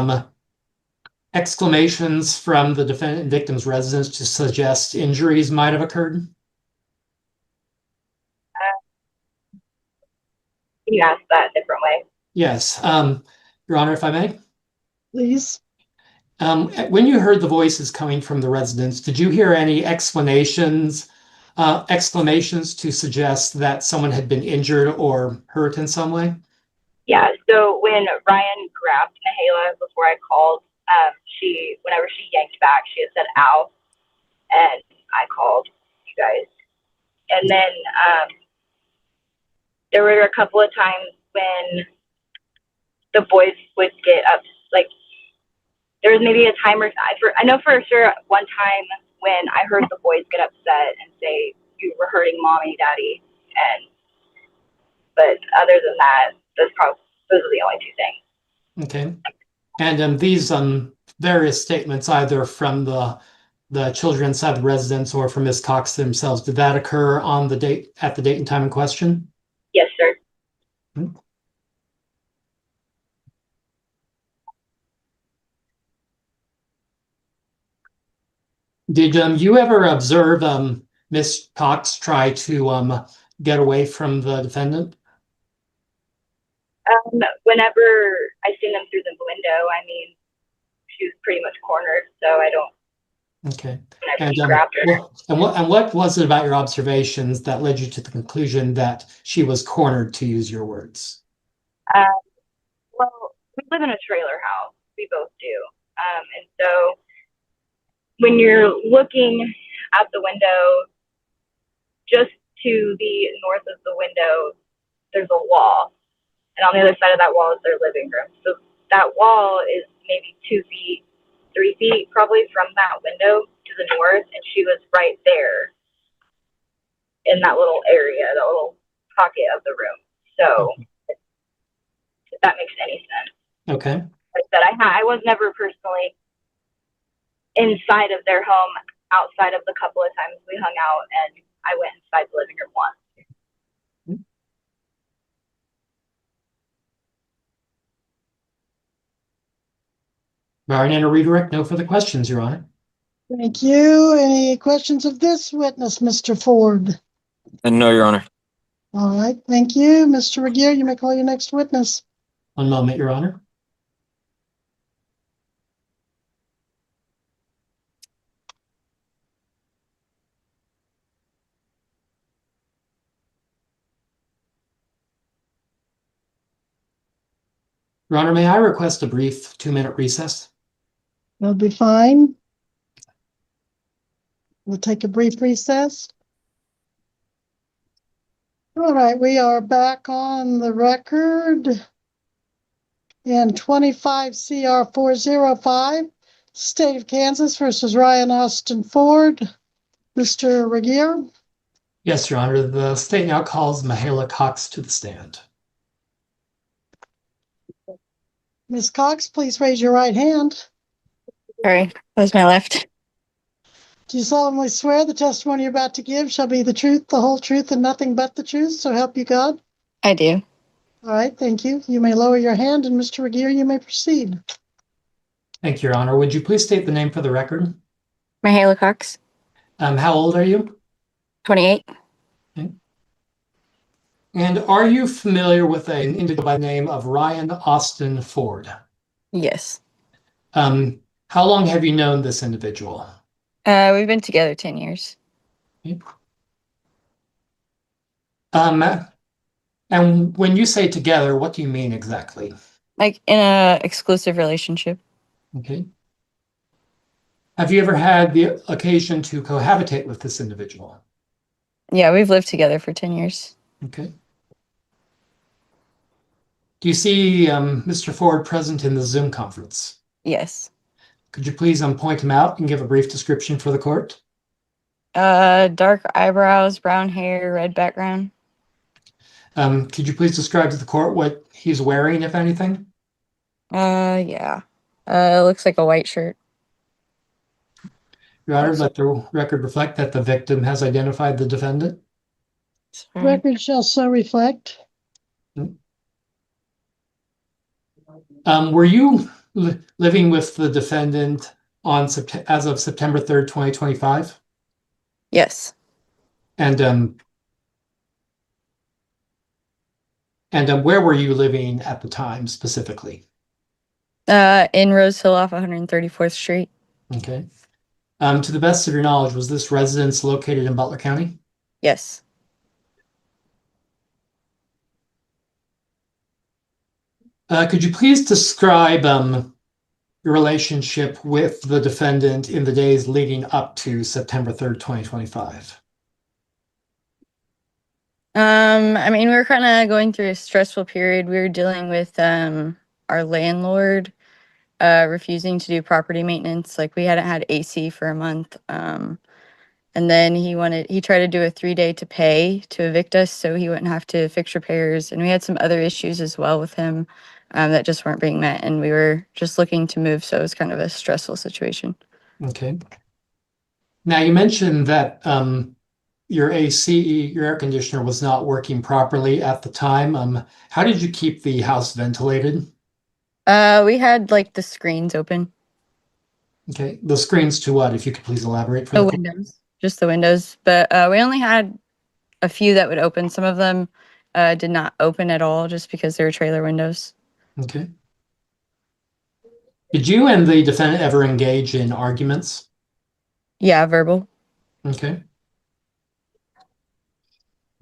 exclamations from the defendant and victim's residence to suggest injuries might have occurred? Can you ask that a different way? Yes. Your Honor, if I may? Please. When you heard the voices coming from the residence, did you hear any exclamations to suggest that someone had been injured or hurt in some way? Yeah, so when Ryan grabbed Mahala before I called, whenever she yanked back, she had said, ow, and I called you guys. And then there were a couple of times when the boys would get up, like, there was maybe a time or I know for sure one time when I heard the boys get upset and say, you were hurting mommy, daddy, but other than that, those are the only two things. Okay. And these various statements, either from the children inside the residence or from Ms. Cox themselves, did that occur on the date and time in question? Yes, sir. Hmm. Did you ever observe Ms. Cox try to get away from the defendant? Whenever I seen them through the window, I mean, she was pretty much cornered, so I don't. Okay. Whenever And he grabbed her. what was it about your observations that led you to the conclusion that she was cornered, to use your words? Well, we live in a trailer house. We both do. And so when you're looking out the window, just to the north of the window, there's a wall. And on the other side of that wall is their living room. So that wall is maybe 2 feet, 3 feet probably from that window to the north. And she was right there in that little area, that little pocket of the room. So if that makes any sense. Okay. Like I said, I was never personally inside of their home outside of the couple of times we hung out, and I went inside the living room once. Barring and a redirect, no further questions, Your Honor. Thank you. Any questions of this witness, Mr. Ford? No, Your Honor. All right, thank you. Mr. Regier, you may call your next witness. One moment, Your Honor. Your Honor, may I request a brief 2-minute recess? That'll be fine. We'll take a brief recess. All right, we are back on the record in 25 CR 405, State of Kansas versus Ryan Austin Ford. Mr. Regier? Yes, Your Honor. The state now calls Mahala Cox to the stand. Ms. Cox, please raise your right hand. Sorry, that was my left. Do you solemnly swear the testimony you're about to give shall be the truth, the whole truth, and nothing but the truth? So help you God. I do. All right, thank you. You may lower your hand, and Mr. Regier, you may proceed. Thank you, Your Honor. Would you please state the name for the record? Michaela Cox, How old are you? 28. Okay. And are you familiar with an individual by the name of Ryan Austin Ford? Yes. How long have you known this individual? We've been together 10 years. Okay. And when you say together, what do you mean exactly? Like in a exclusive relationship. Okay. Have you ever had the occasion to cohabitate with this individual? Yeah, we've lived together for 10 years. Okay. Do you see Mr. Ford present in the Zoom conference? Yes. Could you please point him out and give a brief description for the court? Dark eyebrows, brown hair, red background. Could you please describe to the court what he's wearing, if anything? Yeah. It looks like a white shirt. Your Honor, let the record reflect that the victim has identified the defendant. Sorry. Record shall so reflect. Were you living with the defendant as of September 3rd, 2025? Yes. And where were you living at the time specifically? In Rose Hill off 134th Street. Okay. To the best of your knowledge, was this residence located in Butler County? Yes. Could you please describe your relationship with the defendant in the days leading up to September 3rd, 2025? I mean, we were kind of going through a stressful period. We were dealing with our landlord refusing to do property maintenance. Like we hadn't had AC for a month. And then he tried to do a 3-day to pay to evict us so he wouldn't have to fix repairs. And we had some other issues as well with him that just weren't being met. And we were just looking to move. So it was kind of a stressful situation. Okay. Now you mentioned that your AC, your air conditioner was not working properly at the time. How did you keep the house ventilated? We had like the screens open. Okay. The screens to what, if you could please elaborate for The the windows. Just the windows. But we only had a few that would open. Some of them did not open at all just because they were trailer windows. Okay. Did you and the defendant ever engage in arguments? Yeah, verbal. Okay.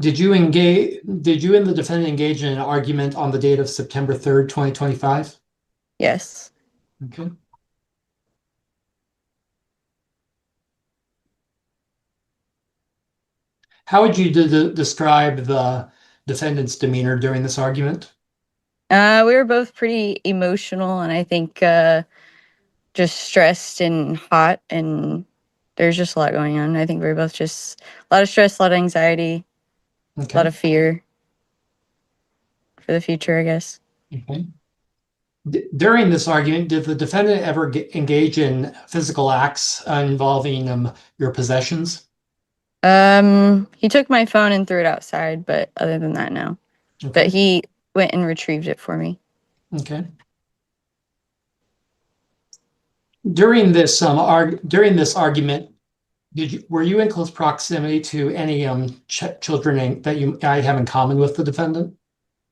Did you and the defendant engage in an argument on the date of September 3rd, 2025? Yes. Okay. How would you describe the defendant's demeanor during this argument? We were both pretty emotional and I think just stressed and hot, and there's just a lot going on. I think we were both just a lot of stress, a lot of anxiety, a lot of fear for the future, I guess. Okay. During this argument, did the defendant ever engage in physical acts involving your possessions? He took my phone and threw it outside, but other than that, no. Okay. But he went and retrieved it for me. Okay. During this argument, were you in close proximity to any children that you might have in common with the defendant?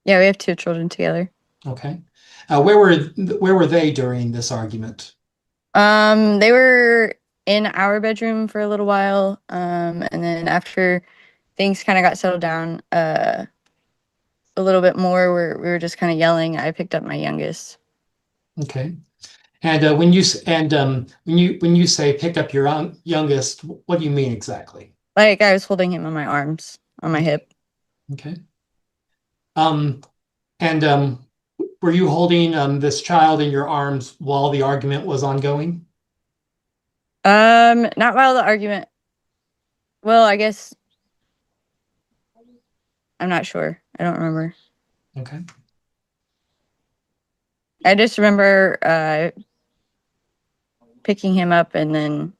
Yeah, we have 2 children together. Okay. Where were they during this argument? They were in our bedroom for a little while, and then after things kind of got settled down a little bit more, we were just kind of yelling. I picked up my youngest. Okay. And when you say pick up your youngest, what do you mean exactly? Like I was holding him on my arms, on my hip. Okay. Were you holding this child in your arms while the argument was ongoing? Not while the argument. Well, I guess I'm not sure. I don't remember. Okay. I just remember picking him up, and then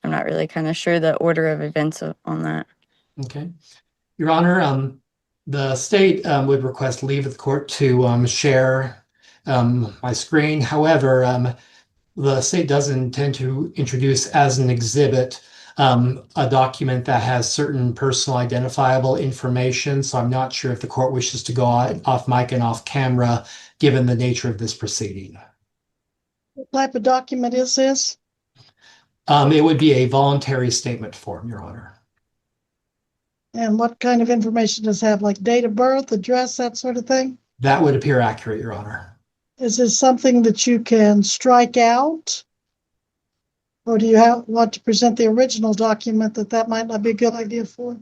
I'm not really kind of sure the order of events on that. Okay. Your Honor, the state would request leave of the court to share my screen. However, the state doesn't intend to introduce as an exhibit a document that has certain personal identifiable information. So I'm not sure if the court wishes to go off mic and off camera, given the nature of this proceeding. What type of document is this? It would be a voluntary statement form, Your Honor. And what kind of information does it have, like date of birth, address, that sort of thing? That would appear accurate, Your Honor. Is this something that you can strike out? Or do you want to present the original document that might not be a good idea for?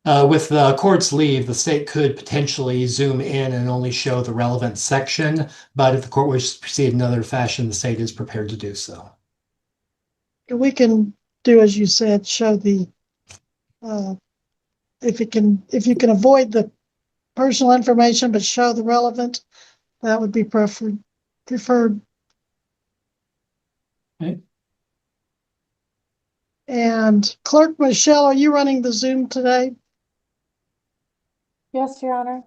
With the court's leave, the state could potentially zoom in and only show the relevant section, but if the court wishes to proceed in another fashion, the state is prepared to do so. We can do, as you said, show the, if you can avoid the personal information, but show the relevant, that would be preferred. Okay. And Clerk Michelle, are you running the Zoom today? Yes, Your Honor.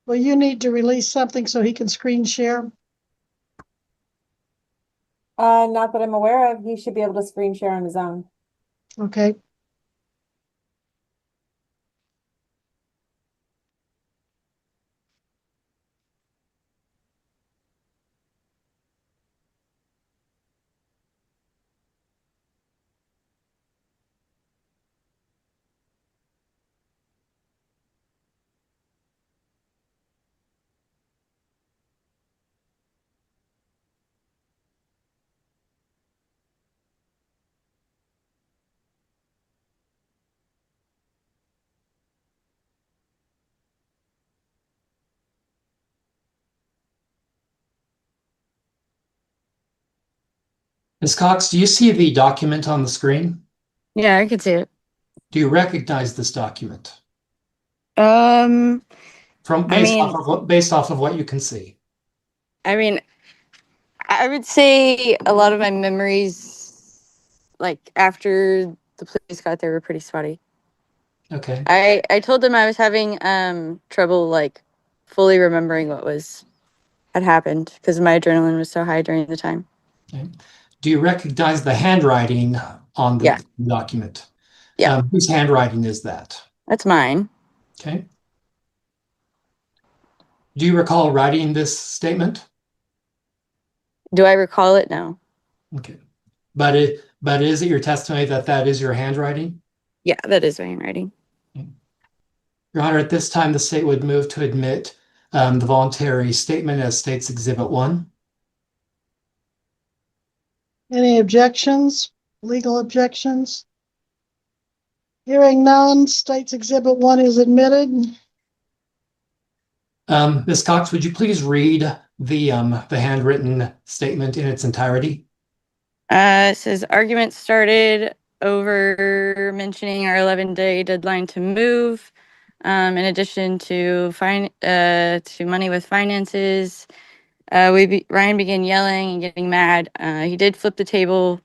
Well, you need to release something so he can screen share. Not that I'm aware of. He should be able to screen share on his own. Okay. Ms. Cox, do you see the document on the screen? Yeah, I could see it. Do you recognize this document? From Based off of what you can see. I mean, I would say a lot of my memories, like after the police got there, were pretty spotty. Okay. I told them I was having trouble like fully remembering what had happened because my adrenaline was so high during the time. Okay. Do you recognize the handwriting on the document? Yeah. Whose handwriting is that? That's mine. Okay. Do you recall writing this statement? Do I recall it? No. Okay. But is it your testimony that is your handwriting? Yeah, that is my handwriting. Your Honor, at this time, the state would move to admit the voluntary statement as State's Exhibit 1. Any objections? Legal objections? Hearing none, State's Exhibit 1 is admitted. Ms. Cox, would you please read the handwritten statement in its entirety? It says argument started over mentioning our 11-day deadline to move. In addition to money with finances, Ryan began yelling and getting mad. He did flip the table.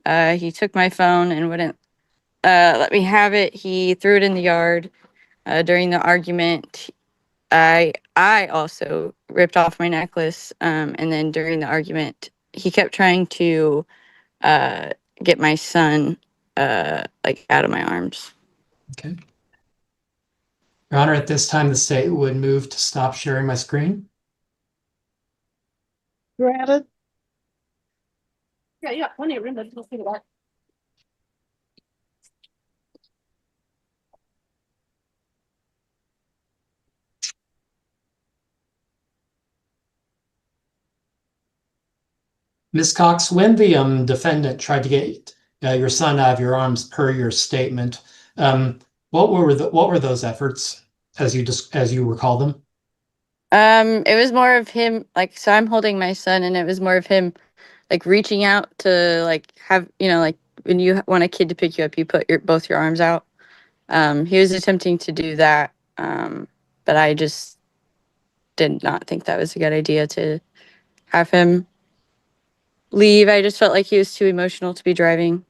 He took my phone and wouldn't let me have it. He threw it in the yard. During the argument, I also ripped off my necklace. And then during the argument, he kept trying to get my son like out of my arms. Okay. Your Honor, at this time, the state would move to stop sharing my screen. Granted. Yeah, plenty of room. Let's see that. Ms. Cox, when the defendant tried to get your son out of your arms per your statement, what were those efforts as you recall them? It was more of him, like, so I'm holding my son, and it was more of him like reaching out to like have, like when you want a kid to pick you up, you put both your arms out. He was attempting to do that, but I just did not think that was a good idea to have him leave. I just felt like he was too emotional to be driving.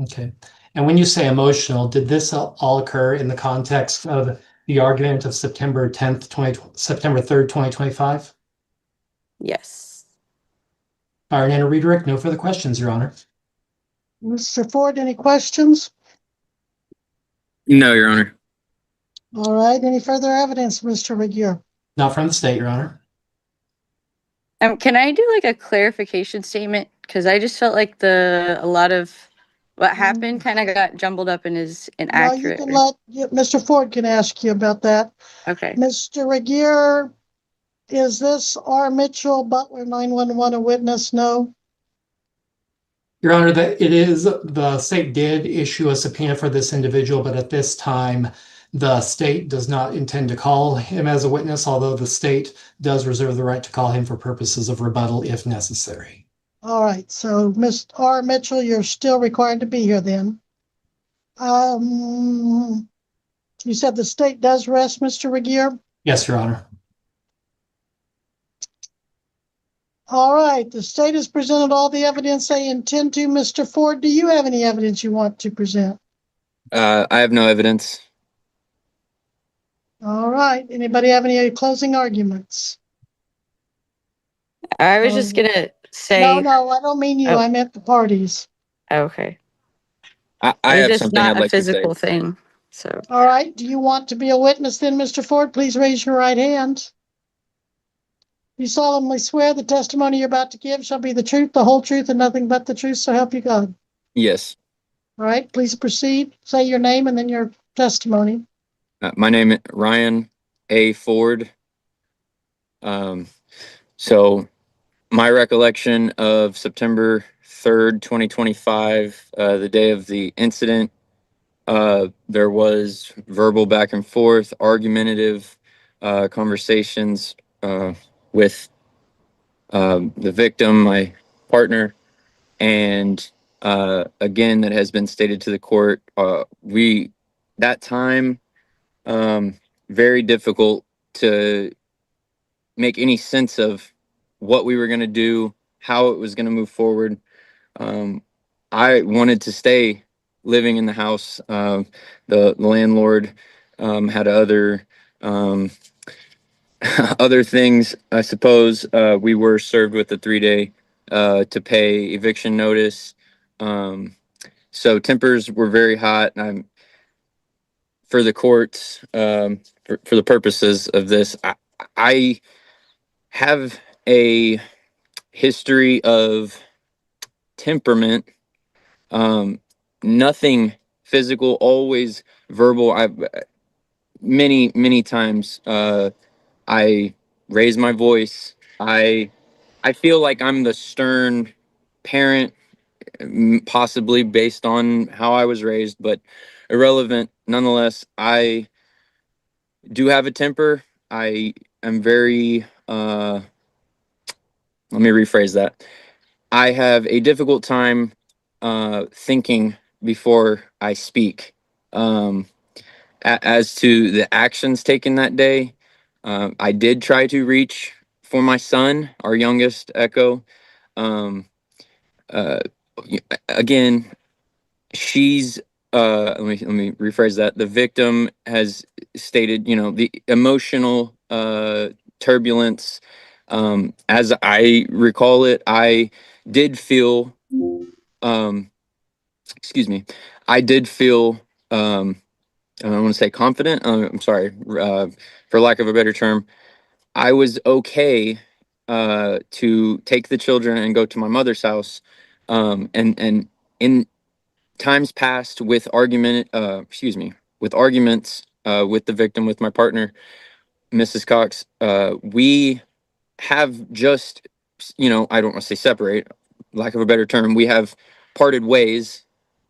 Okay. And when you say emotional, did this all occur in the context of the argument of September 10th, September 3rd, 2025? Yes. Byron and redirect, no further questions, Your Honor. Mr. Ford, any questions? No, Your Honor. All right, any further evidence, Mr. Regier? Not from the state, Your Honor. Can I do like a clarification statement? Because I just felt like a lot of what happened kind of got jumbled up and is Well, you inaccurate. can Mr. Ford can ask you about that. Okay. Mr. Regier, is this R. Mitchell, Butler 911 a witness? No? Your Honor, that it is, the state did issue a subpoena for this individual, but at this time, the state does not intend to call him as a witness, although the state does reserve the right to call him for purposes of rebuttal if necessary. All right, so Ms. R. Mitchell, you're still required to be here then. You said the state does rest, Mr. Regier? Yes, Your Honor. All right, the state has presented all the evidence they intend to. Mr. Ford, do you have any evidence you want to present? I have no evidence. All right, anybody have any closing arguments? I was just gonna say. No, I don't mean you. Oh. I meant the parties. Okay. I It's have just something not I'd a like to say. physical thing. So. All right, do you want to be a witness then, Mr. Ford? Please raise your right hand. You solemnly swear the testimony you're about to give shall be the truth, the whole truth, and nothing but the truth, so help you God. Yes. All right, please proceed. Say your name and then your testimony. My name is Ryan A. Ford. So my recollection of September 3rd, 2025, the day of the incident, there was verbal back and forth, argumentative conversations with the victim, my partner, and again, that has been stated to the court. That time, very difficult to make any sense of what we were going to do, how it was going to move forward. I wanted to stay living in the house. The landlord had other other things, I suppose. We were served with a 3-day to pay eviction notice. So tempers were very hot. For the courts, for the purposes of this, I have a history of temperament, nothing physical, always verbal. Many times I raise my voice. I feel like I'm the stern parent, possibly based on how I was raised, but irrelevant nonetheless. I do have a temper. I am very let me rephrase that. I have a difficult time thinking before I speak. As to the actions taken that day, I did try to reach for my son, our youngest, Echo. Um, uh, Again, she's let me rephrase that. The victim has stated, the emotional turbulence. As I recall it, I did feel excuse me, I did feel I don't want to say confident. I'm sorry, for lack of a better term. I was okay to take the children and go to my mother's house. And in times past with with arguments with the victim, with my partner, Mrs. Cox, we have just, I don't want to say separate, lack of a better term. We have parted ways.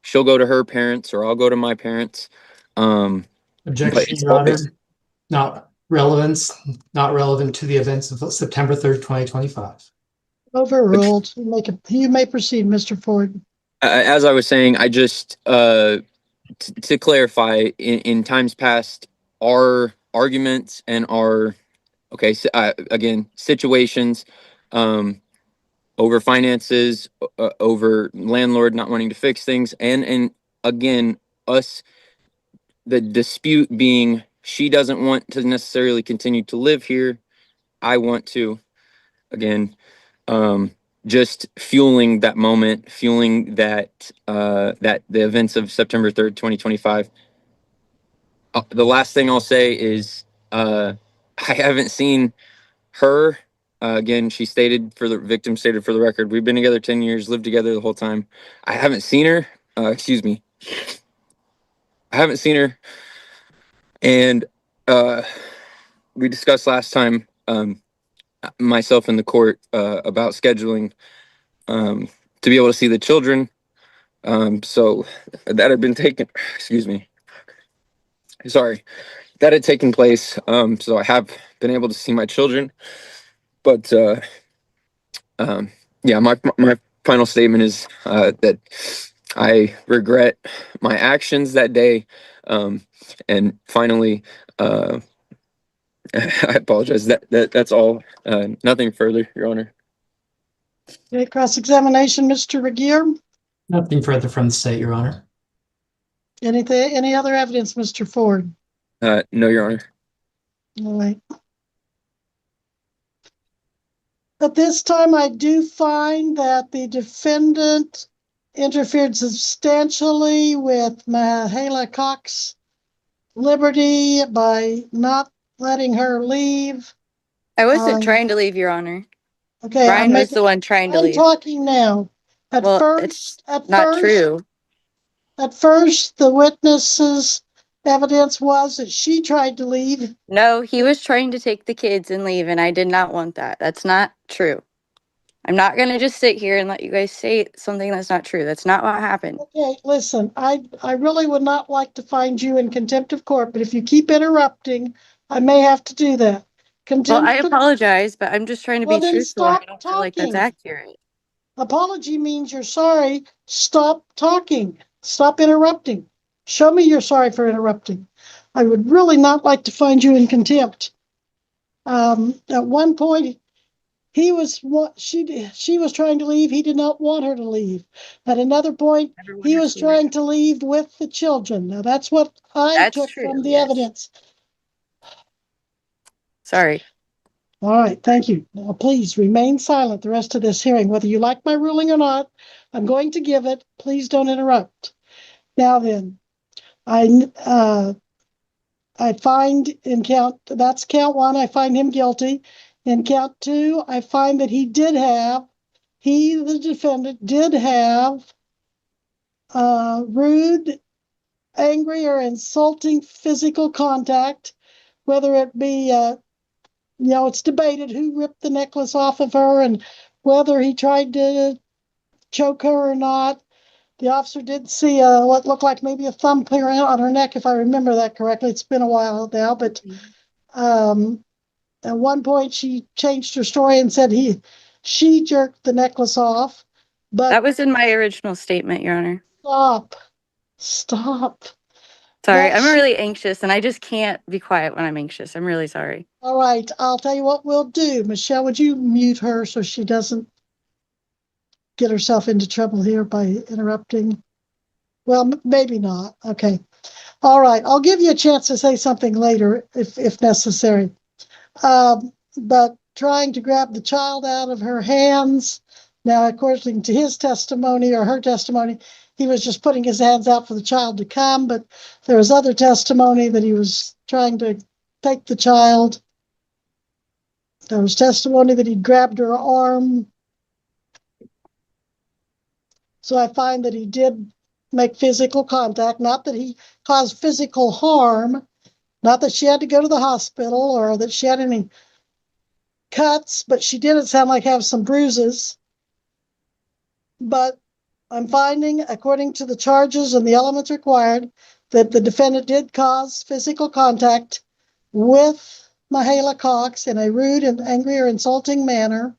She'll go to her parents or I'll go to my parents. But Objection, it's Your Honor. always, Not relevant to the events of September 3rd, 2025. Overruled. You may proceed, Mr. Ford. as I was saying, I just to clarify, in times past, our arguments and our again, situations over finances, over landlord not wanting to fix things, and again, us, the dispute being she doesn't want to necessarily continue to live here. I want to, again, just fueling that moment, fueling that that the events of September 3rd, 2025. The last thing I'll say is I haven't seen her. Again, she stated for the victim stated for the record, we've been together 10 years, lived together the whole time. I haven't seen her. Excuse me. I haven't seen her. And we discussed last time, myself in the court, about scheduling to be able to see the children. So that had been taken, excuse me. Sorry, that had taken place. So I have been able to see my children, but yeah, my final statement is that I regret my actions that day. And finally, I apologize. That's all. Nothing further, Your Honor. Okay, cross-examination, Mr. Regier. Nothing further from the state, Your Honor. Anything, any other evidence, Mr. Ford? No, Your Honor. All right. At this time, I do find that the defendant interfered substantially with Mahala Cox's liberty by not letting her leave. I wasn't trying to leave, Your Honor. Okay, Ryan was the one trying to I'm leave. talking now. Well, it's not true. At first, the witness's evidence was that she tried to leave. No, he was trying to take the kids and leave, and I did not want that. That's not true. I'm not going to just sit here and let you guys say something that's not true. That's not what happened. Okay, listen, I really would not like to find you in contempt of court, but if you keep interrupting, I may have to do that. Well, I apologize, but I'm just trying to be Then truthful. I stop don't feel like that's talking. accurate. Apology means you're sorry. Stop talking. Stop interrupting. Show me you're sorry for interrupting. I would really not like to find you in contempt. At one point, she was trying to leave. He did not want her to leave. At another point, he was trying to leave with the children. Now that's what I took from the evidence. Sorry. All right, thank you. Now, please remain silent the rest of this hearing. Whether you like my ruling or not, I'm going to give it. Please don't interrupt. Now then, I find in count one, I find him guilty. In count two, I find that the defendant, did have rude, angry, or insulting physical contact, whether it be it's debated who ripped the necklace off of her and whether he tried to choke her or not. The officer did see what looked like maybe a thumbprint on her neck, if I remember that correctly. It's been a while now, but at one point she changed her story and said she jerked the necklace off. But that was in my original statement, Your Honor. Stop. Sorry, I'm really anxious, and I just can't be quiet when I'm anxious. I'm really sorry. All right, I'll tell you what we'll do. Michelle, would you mute her so she doesn't get herself into trouble here by interrupting? Well, maybe not. Okay. All right, I'll give you a chance to say something later if necessary. But trying to grab the child out of her hands, now, according to his testimony or her testimony, he was just putting his hands out for the child to come, but there was other testimony that he was trying to take the child. There was testimony that he grabbed her arm. So I find that he did make physical contact, not that he caused physical harm, not that she had to go to the hospital or that she had any cuts, but she did, it sound like, have some bruises. But I'm finding, according to the charges and the elements required, that the defendant did cause physical contact with Mahala Cox in a rude and angry or insulting manner.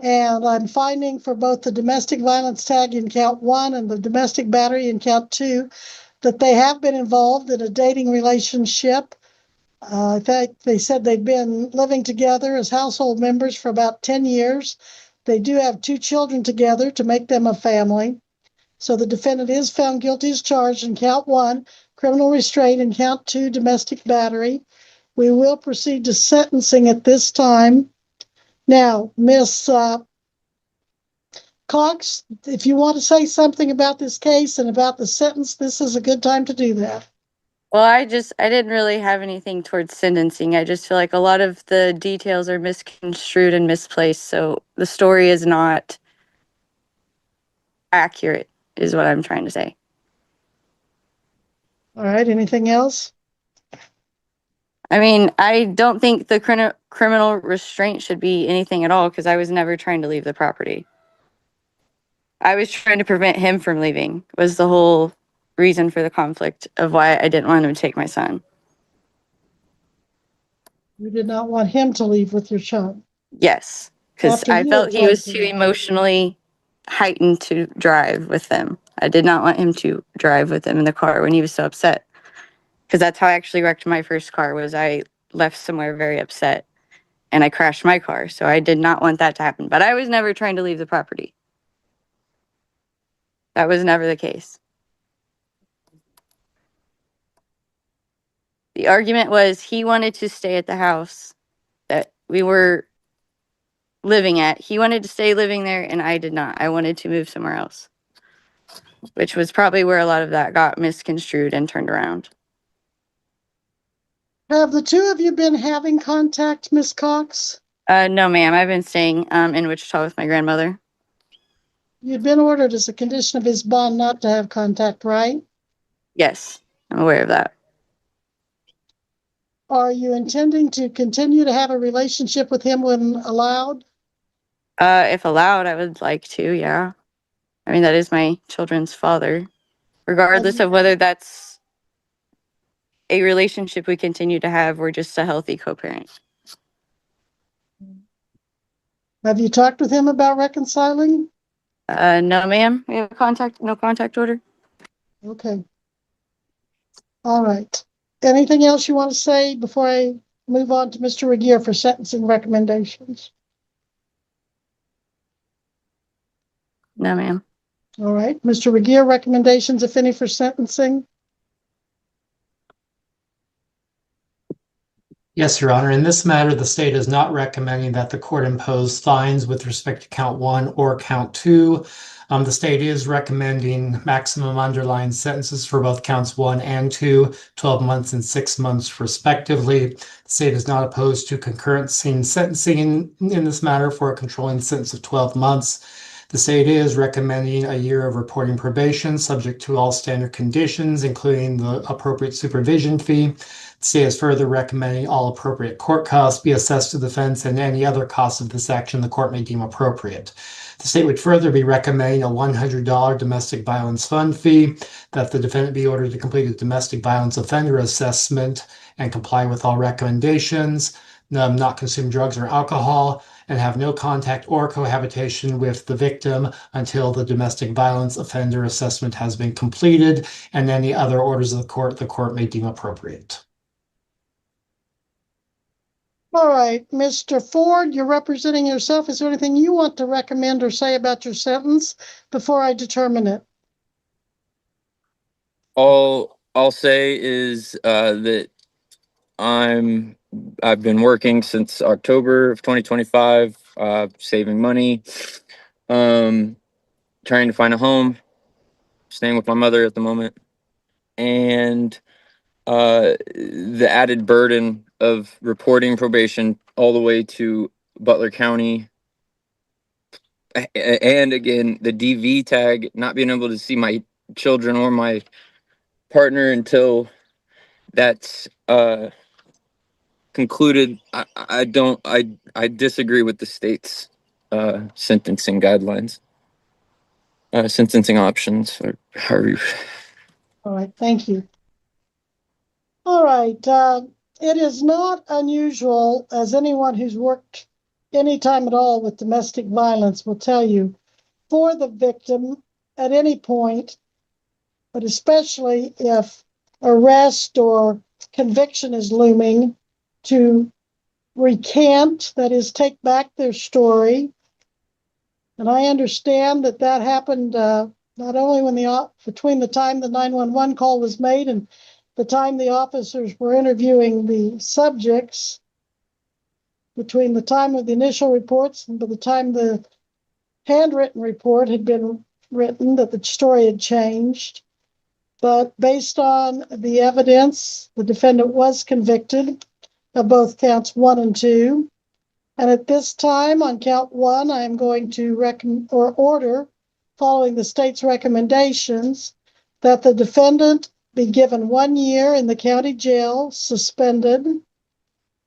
And I'm finding for both the domestic violence tag in count one and the domestic battery in count two, that they have been involved in a dating relationship. In fact, they said they've been living together as household members for about 10 years. They do have 2 children together to make them a family. So the defendant is found guilty as charged in count 1, criminal restraint, and count 2, domestic battery. We will proceed to sentencing at this time. Now, Miss Cox, if you want to say something about this case and about the sentence, this is a good time to do that. Well, I didn't really have anything towards sentencing. I just feel like a lot of the details are misconstrued and misplaced. So the story is not accurate, is what I'm trying to say. All right, anything else? I mean, I don't think the criminal restraint should be anything at all because I was never trying to leave the property. I was trying to prevent him from leaving, was the whole reason for the conflict of why I didn't want him to take my son. You did not want him to leave with your child. Yes, because After I you felt had he was talked to too him. emotionally heightened to drive with them. I did not want him to drive with them in the car when he was so upset. Because that's how I actually wrecked my first car, was I left somewhere very upset and I crashed my car. So I did not want that to happen. But I was never trying to leave the property. That was never the case. The argument was he wanted to stay at the house that we were living at. He wanted to stay living there and I did not. I wanted to move somewhere else, which was probably where a lot of that got misconstrued and turned around. Have the 2 of you been having contact, Miss Cox? No, ma'am. I've been staying in Wichita with my grandmother. You'd been ordered as a condition of his bond not to have contact, right? Yes, I'm aware of that. Are you intending to continue to have a relationship with him when allowed? If allowed, I would like to, yeah. I mean, that is my children's father. Regardless of whether that's a relationship we continue to have or just a healthy co-parent. Have you talked with him about reconciling? No, ma'am. We have no contact order. Okay. All right. Anything else you want to say before I move on to Mr. Regier for sentencing recommendations? No, ma'am. All right. Mr. Regier, recommendations, if any, for sentencing? Yes, Your Honor. In this matter, the state is not recommending that the court impose fines with respect to count 1 or count 2. The state is recommending maximum underlying sentences for both counts 1 and 2, 12 months and 6 months respectively. The state is not opposed to concurrent sentencing in this matter for a controlling sentence of 12 months. The state is recommending a year of reporting probation subject to all standard conditions, including the appropriate supervision fee. The state is further recommending all appropriate court costs be assessed to the defense and any other costs of this action the court may deem appropriate. The state would further be recommending a $100 domestic violence fund fee, that the defendant be ordered to complete a domestic violence offender assessment and comply with all recommendations, not consume drugs or alcohol, and have no contact or cohabitation with the victim until the domestic violence offender assessment has been completed, and any other orders of the court may deem appropriate. All right, Mr. Ford, you're representing yourself. Is there anything you want to recommend or say about your sentence before I determine it? All I'll say is that I've been working since October of 2025, saving money, trying to find a home, staying with my mother at the moment, and the added burden of reporting probation all the way to Butler County, and again the DV tag, not being able to see my children or my partner until that's concluded. I disagree with the state's sentencing guidelines, sentencing options, or however. All right, thank you. All right, it is not unusual, as anyone who's worked any time at all with domestic violence will tell you, for the victim at any point but especially if arrest or conviction is looming, to recant, that is, take back their story. And I understand that that happened not only between the time the 911 call was made and the time the officers were interviewing the subjects, between the time of the initial reports and by the time the handwritten report had been written, that the story had changed. But based on the evidence, the defendant was convicted of both counts 1 and 2. And at this time, on count 1, I am going to order, following the state's recommendations, that the defendant be given 1 year in the county jail, suspended.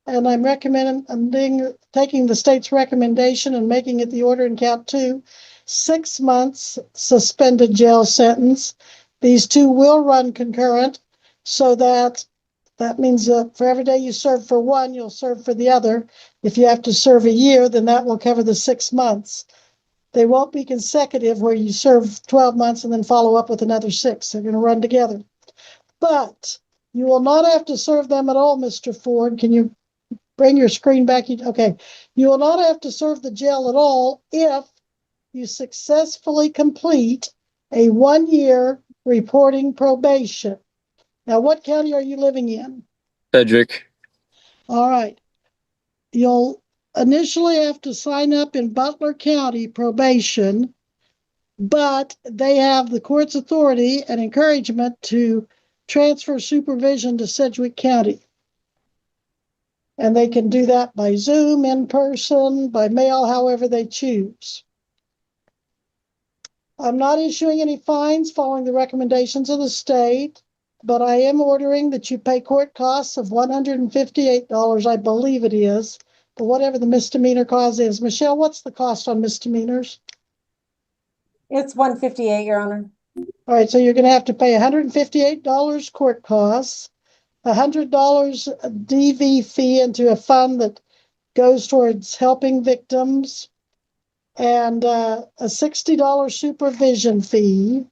And I'm recommending, taking the state's recommendation and making it the order in count 2, 6 months suspended jail sentence. These two will run concurrent, so that means that for every day you serve for one, you'll serve for the other. If you have to serve a year, then that will cover the 6 months. They won't be consecutive where you serve 12 months and then follow up with another 6. They're going to run together. But you will not have to serve them at all, Mr. Ford. Can you bring your screen back? Okay. You will not have to serve the jail at all if you successfully complete a 1-year reporting probation. Now, what county are you living in? Cedric. All right. You'll initially have to sign up in Butler County probation, but they have the court's authority and encouragement to transfer supervision to Sedgwick County. And they can do that by Zoom, in person, by mail, however they choose. I'm not issuing any fines following the recommendations of the state, but I am ordering that you pay court costs of $158, I believe it is, for whatever the misdemeanor cause is. Michelle, what's the cost on misdemeanors? It's 158, Your Honor. All right, so you're going to have to pay $158 court costs, $100 DV fee into a fund that goes towards helping victims, and a $60 supervision fee.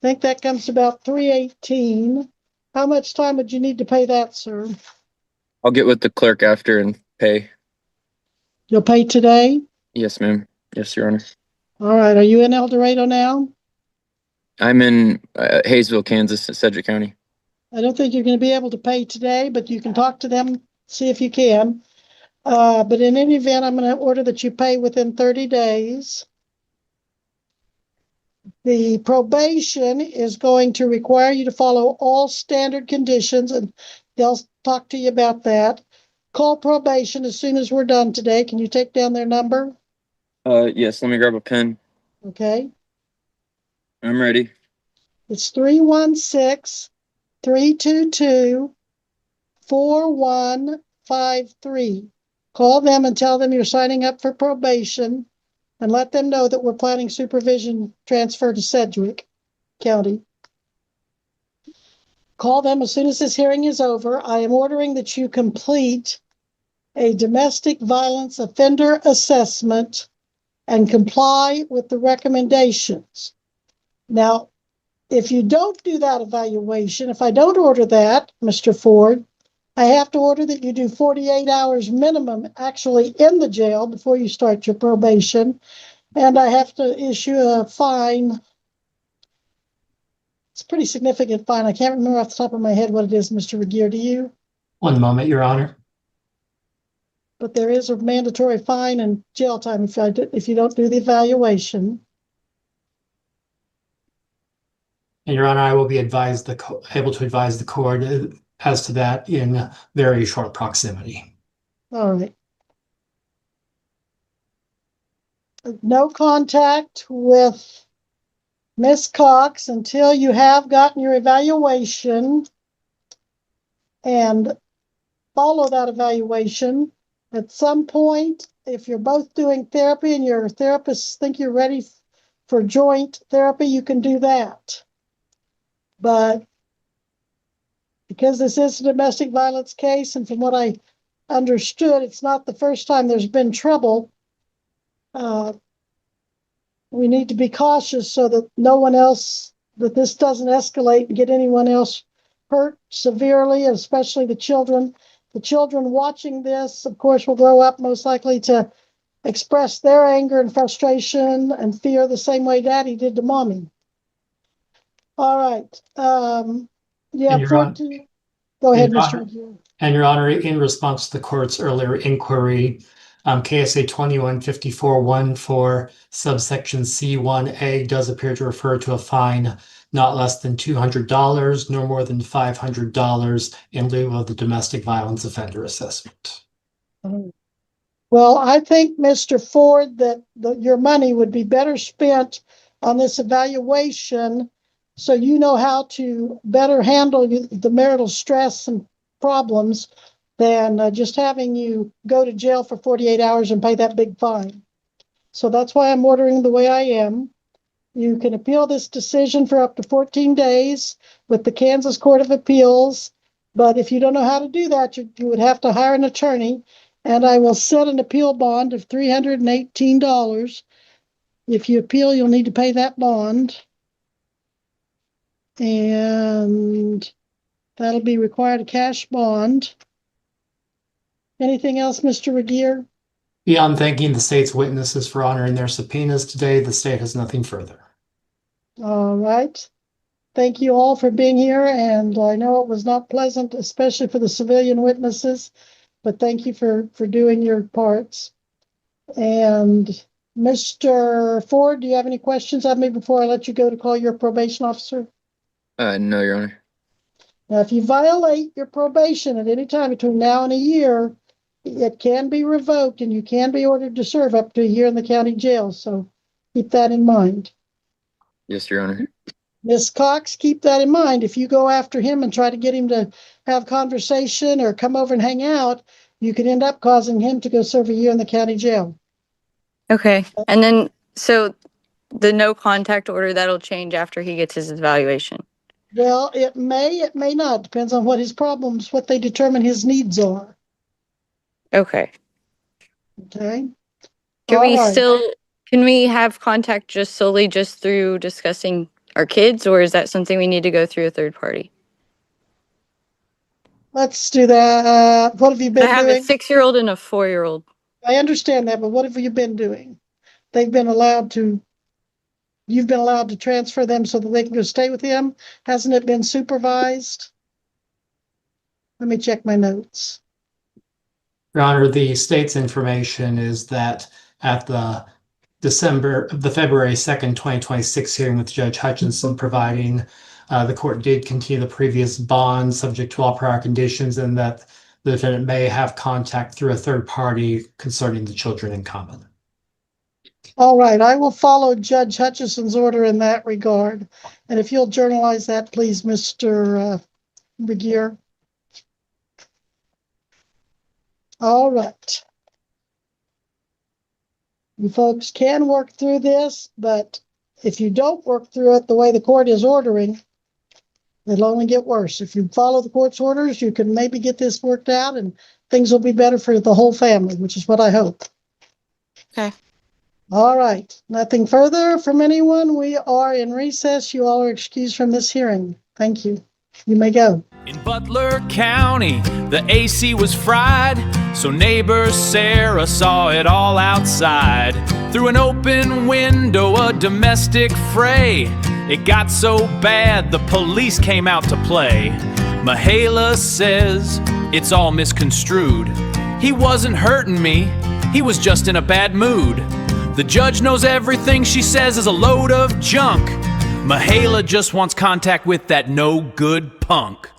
I think that comes to about $318. How much time would you need to pay that, sir? I'll get with the clerk after and pay. You'll pay today? Yes, ma'am. Yes, Your Honor. All right. Are you in El Dorado now? I'm in Hayesville, Kansas, Sedgwick County. I don't think you're going to be able to pay today, but you can talk to them, see if you can. But in any event, I'm going to order that you pay within 30 days. The probation is going to require you to follow all standard conditions, and they'll talk to you about that. Call probation as soon as we're done today. Can you take down their number? Yes, let me grab a pen. Okay. I'm ready. It's 316-322-4153. Call them and tell them you're signing up for probation, and let them know that we're planning supervision transfer to Sedgwick County. Call them as soon as this hearing is over. I am ordering that you complete a domestic violence offender assessment and comply with the recommendations. Now, if you don't do that evaluation, if I don't order that, Mr. Ford, I have to order that you do 48 hours minimum actually in the jail before you start your probation, and I have to issue a fine. It's a pretty significant fine. I can't remember off the top of my head what it is, Mr. Regier. Do you? One moment, Your Honor. But there is a mandatory fine and jail time if you don't do the evaluation. And Your Honor, I will be able to advise the court as to that in very short proximity. All right. No contact with Miss Cox until you have gotten your evaluation, and follow that evaluation. At some point, if you're both doing therapy and your therapists think you're ready for joint therapy, you can do that. But because this is a domestic violence case, and from what I understood, it's not the first time there's been trouble. we need to be cautious so that no one else, that this doesn't escalate and get anyone else hurt severely, especially the children. The children watching this, of course, will grow up most likely to express their anger and frustration and fear the same way Daddy did to Mommy. All right. Yeah, And Your Honor- 14. Go ahead, Your Mr. Honor- McGee. And Your Honor, in response to the court's earlier inquiry, KSA 2154-14 subsection C1A does appear to refer to a fine not less than $200, no more than $500 in lieu of the domestic violence offender assessment. Well, I think, Mr. Ford, that your money would be better spent on this evaluation so you know how to better handle the marital stress and problems than just having you go to jail for 48 hours and pay that big fine. So that's why I'm ordering the way I am. You can appeal this decision for up to 14 days with the Kansas Court of Appeals. But if you don't know how to do that, you would have to hire an attorney. And I will set an appeal bond of $318. If you appeal, you'll need to pay that bond. And that'll be required a cash bond. Anything else, Mr. Regier? Beyond thanking the state's witnesses for honoring their subpoenas today, the state has nothing further. All right. Thank you all for being here. And I know it was not pleasant, especially for the civilian witnesses, but thank you for doing your parts. And Mr. Ford, do you have any questions of me before I let you go to call your probation officer? No, Your Honor. Now, if you violate your probation at any time between now and a year, it can be revoked and you can be ordered to serve up to a year in the county jail. So keep that in mind. Yes, Your Honor. Ms. Cox, keep that in mind. If you go after him and try to get him to have conversation or come over and hang out, you could end up causing him to go serve a year in the county jail. Okay. And then, so the no contact order, that'll change after he gets his evaluation. Well, it may not. Depends on what his problems, what they determine his needs are. Okay. Okay. Can All we right. can we have contact just solely just through discussing our kids, or is that something we need to go through a third party? Let's do that. What have you been I have doing? a 6-year-old and a 4-year-old. I understand that, but what have you been doing? You've been allowed to transfer them so that they can go stay with him? Hasn't it been supervised? Let me check my notes. Your Honor, the state's information is that at the February 2nd, 2026 hearing with Judge Hutchinson providing, the court did continue the previous bond subject to all prior conditions and that the defendant may have contact through a third party concerning the children in common. All right, I will follow Judge Hutchison's order in that regard. And if you'll journalize that, please, Mr. Regier. All right. You folks can work through this, but if you don't work through it the way the court is ordering, it'll only get worse. If you follow the court's orders, you can maybe get this worked out and things will be better for the whole family, which is what I hope. Okay. All right. Nothing further from anyone. We are in recess. You all are excused from this hearing. Thank you. You may go. In Butler County, the AC was fried, so neighbor Sarah saw it all outside. Through an open window, a domestic fray. It got so bad, the police came out to play. Mihaela says it's all misconstrued. He wasn't hurting me, he was just in a bad mood. The judge knows everything she says is a load of junk. Mihaela just wants contact with that no good punk.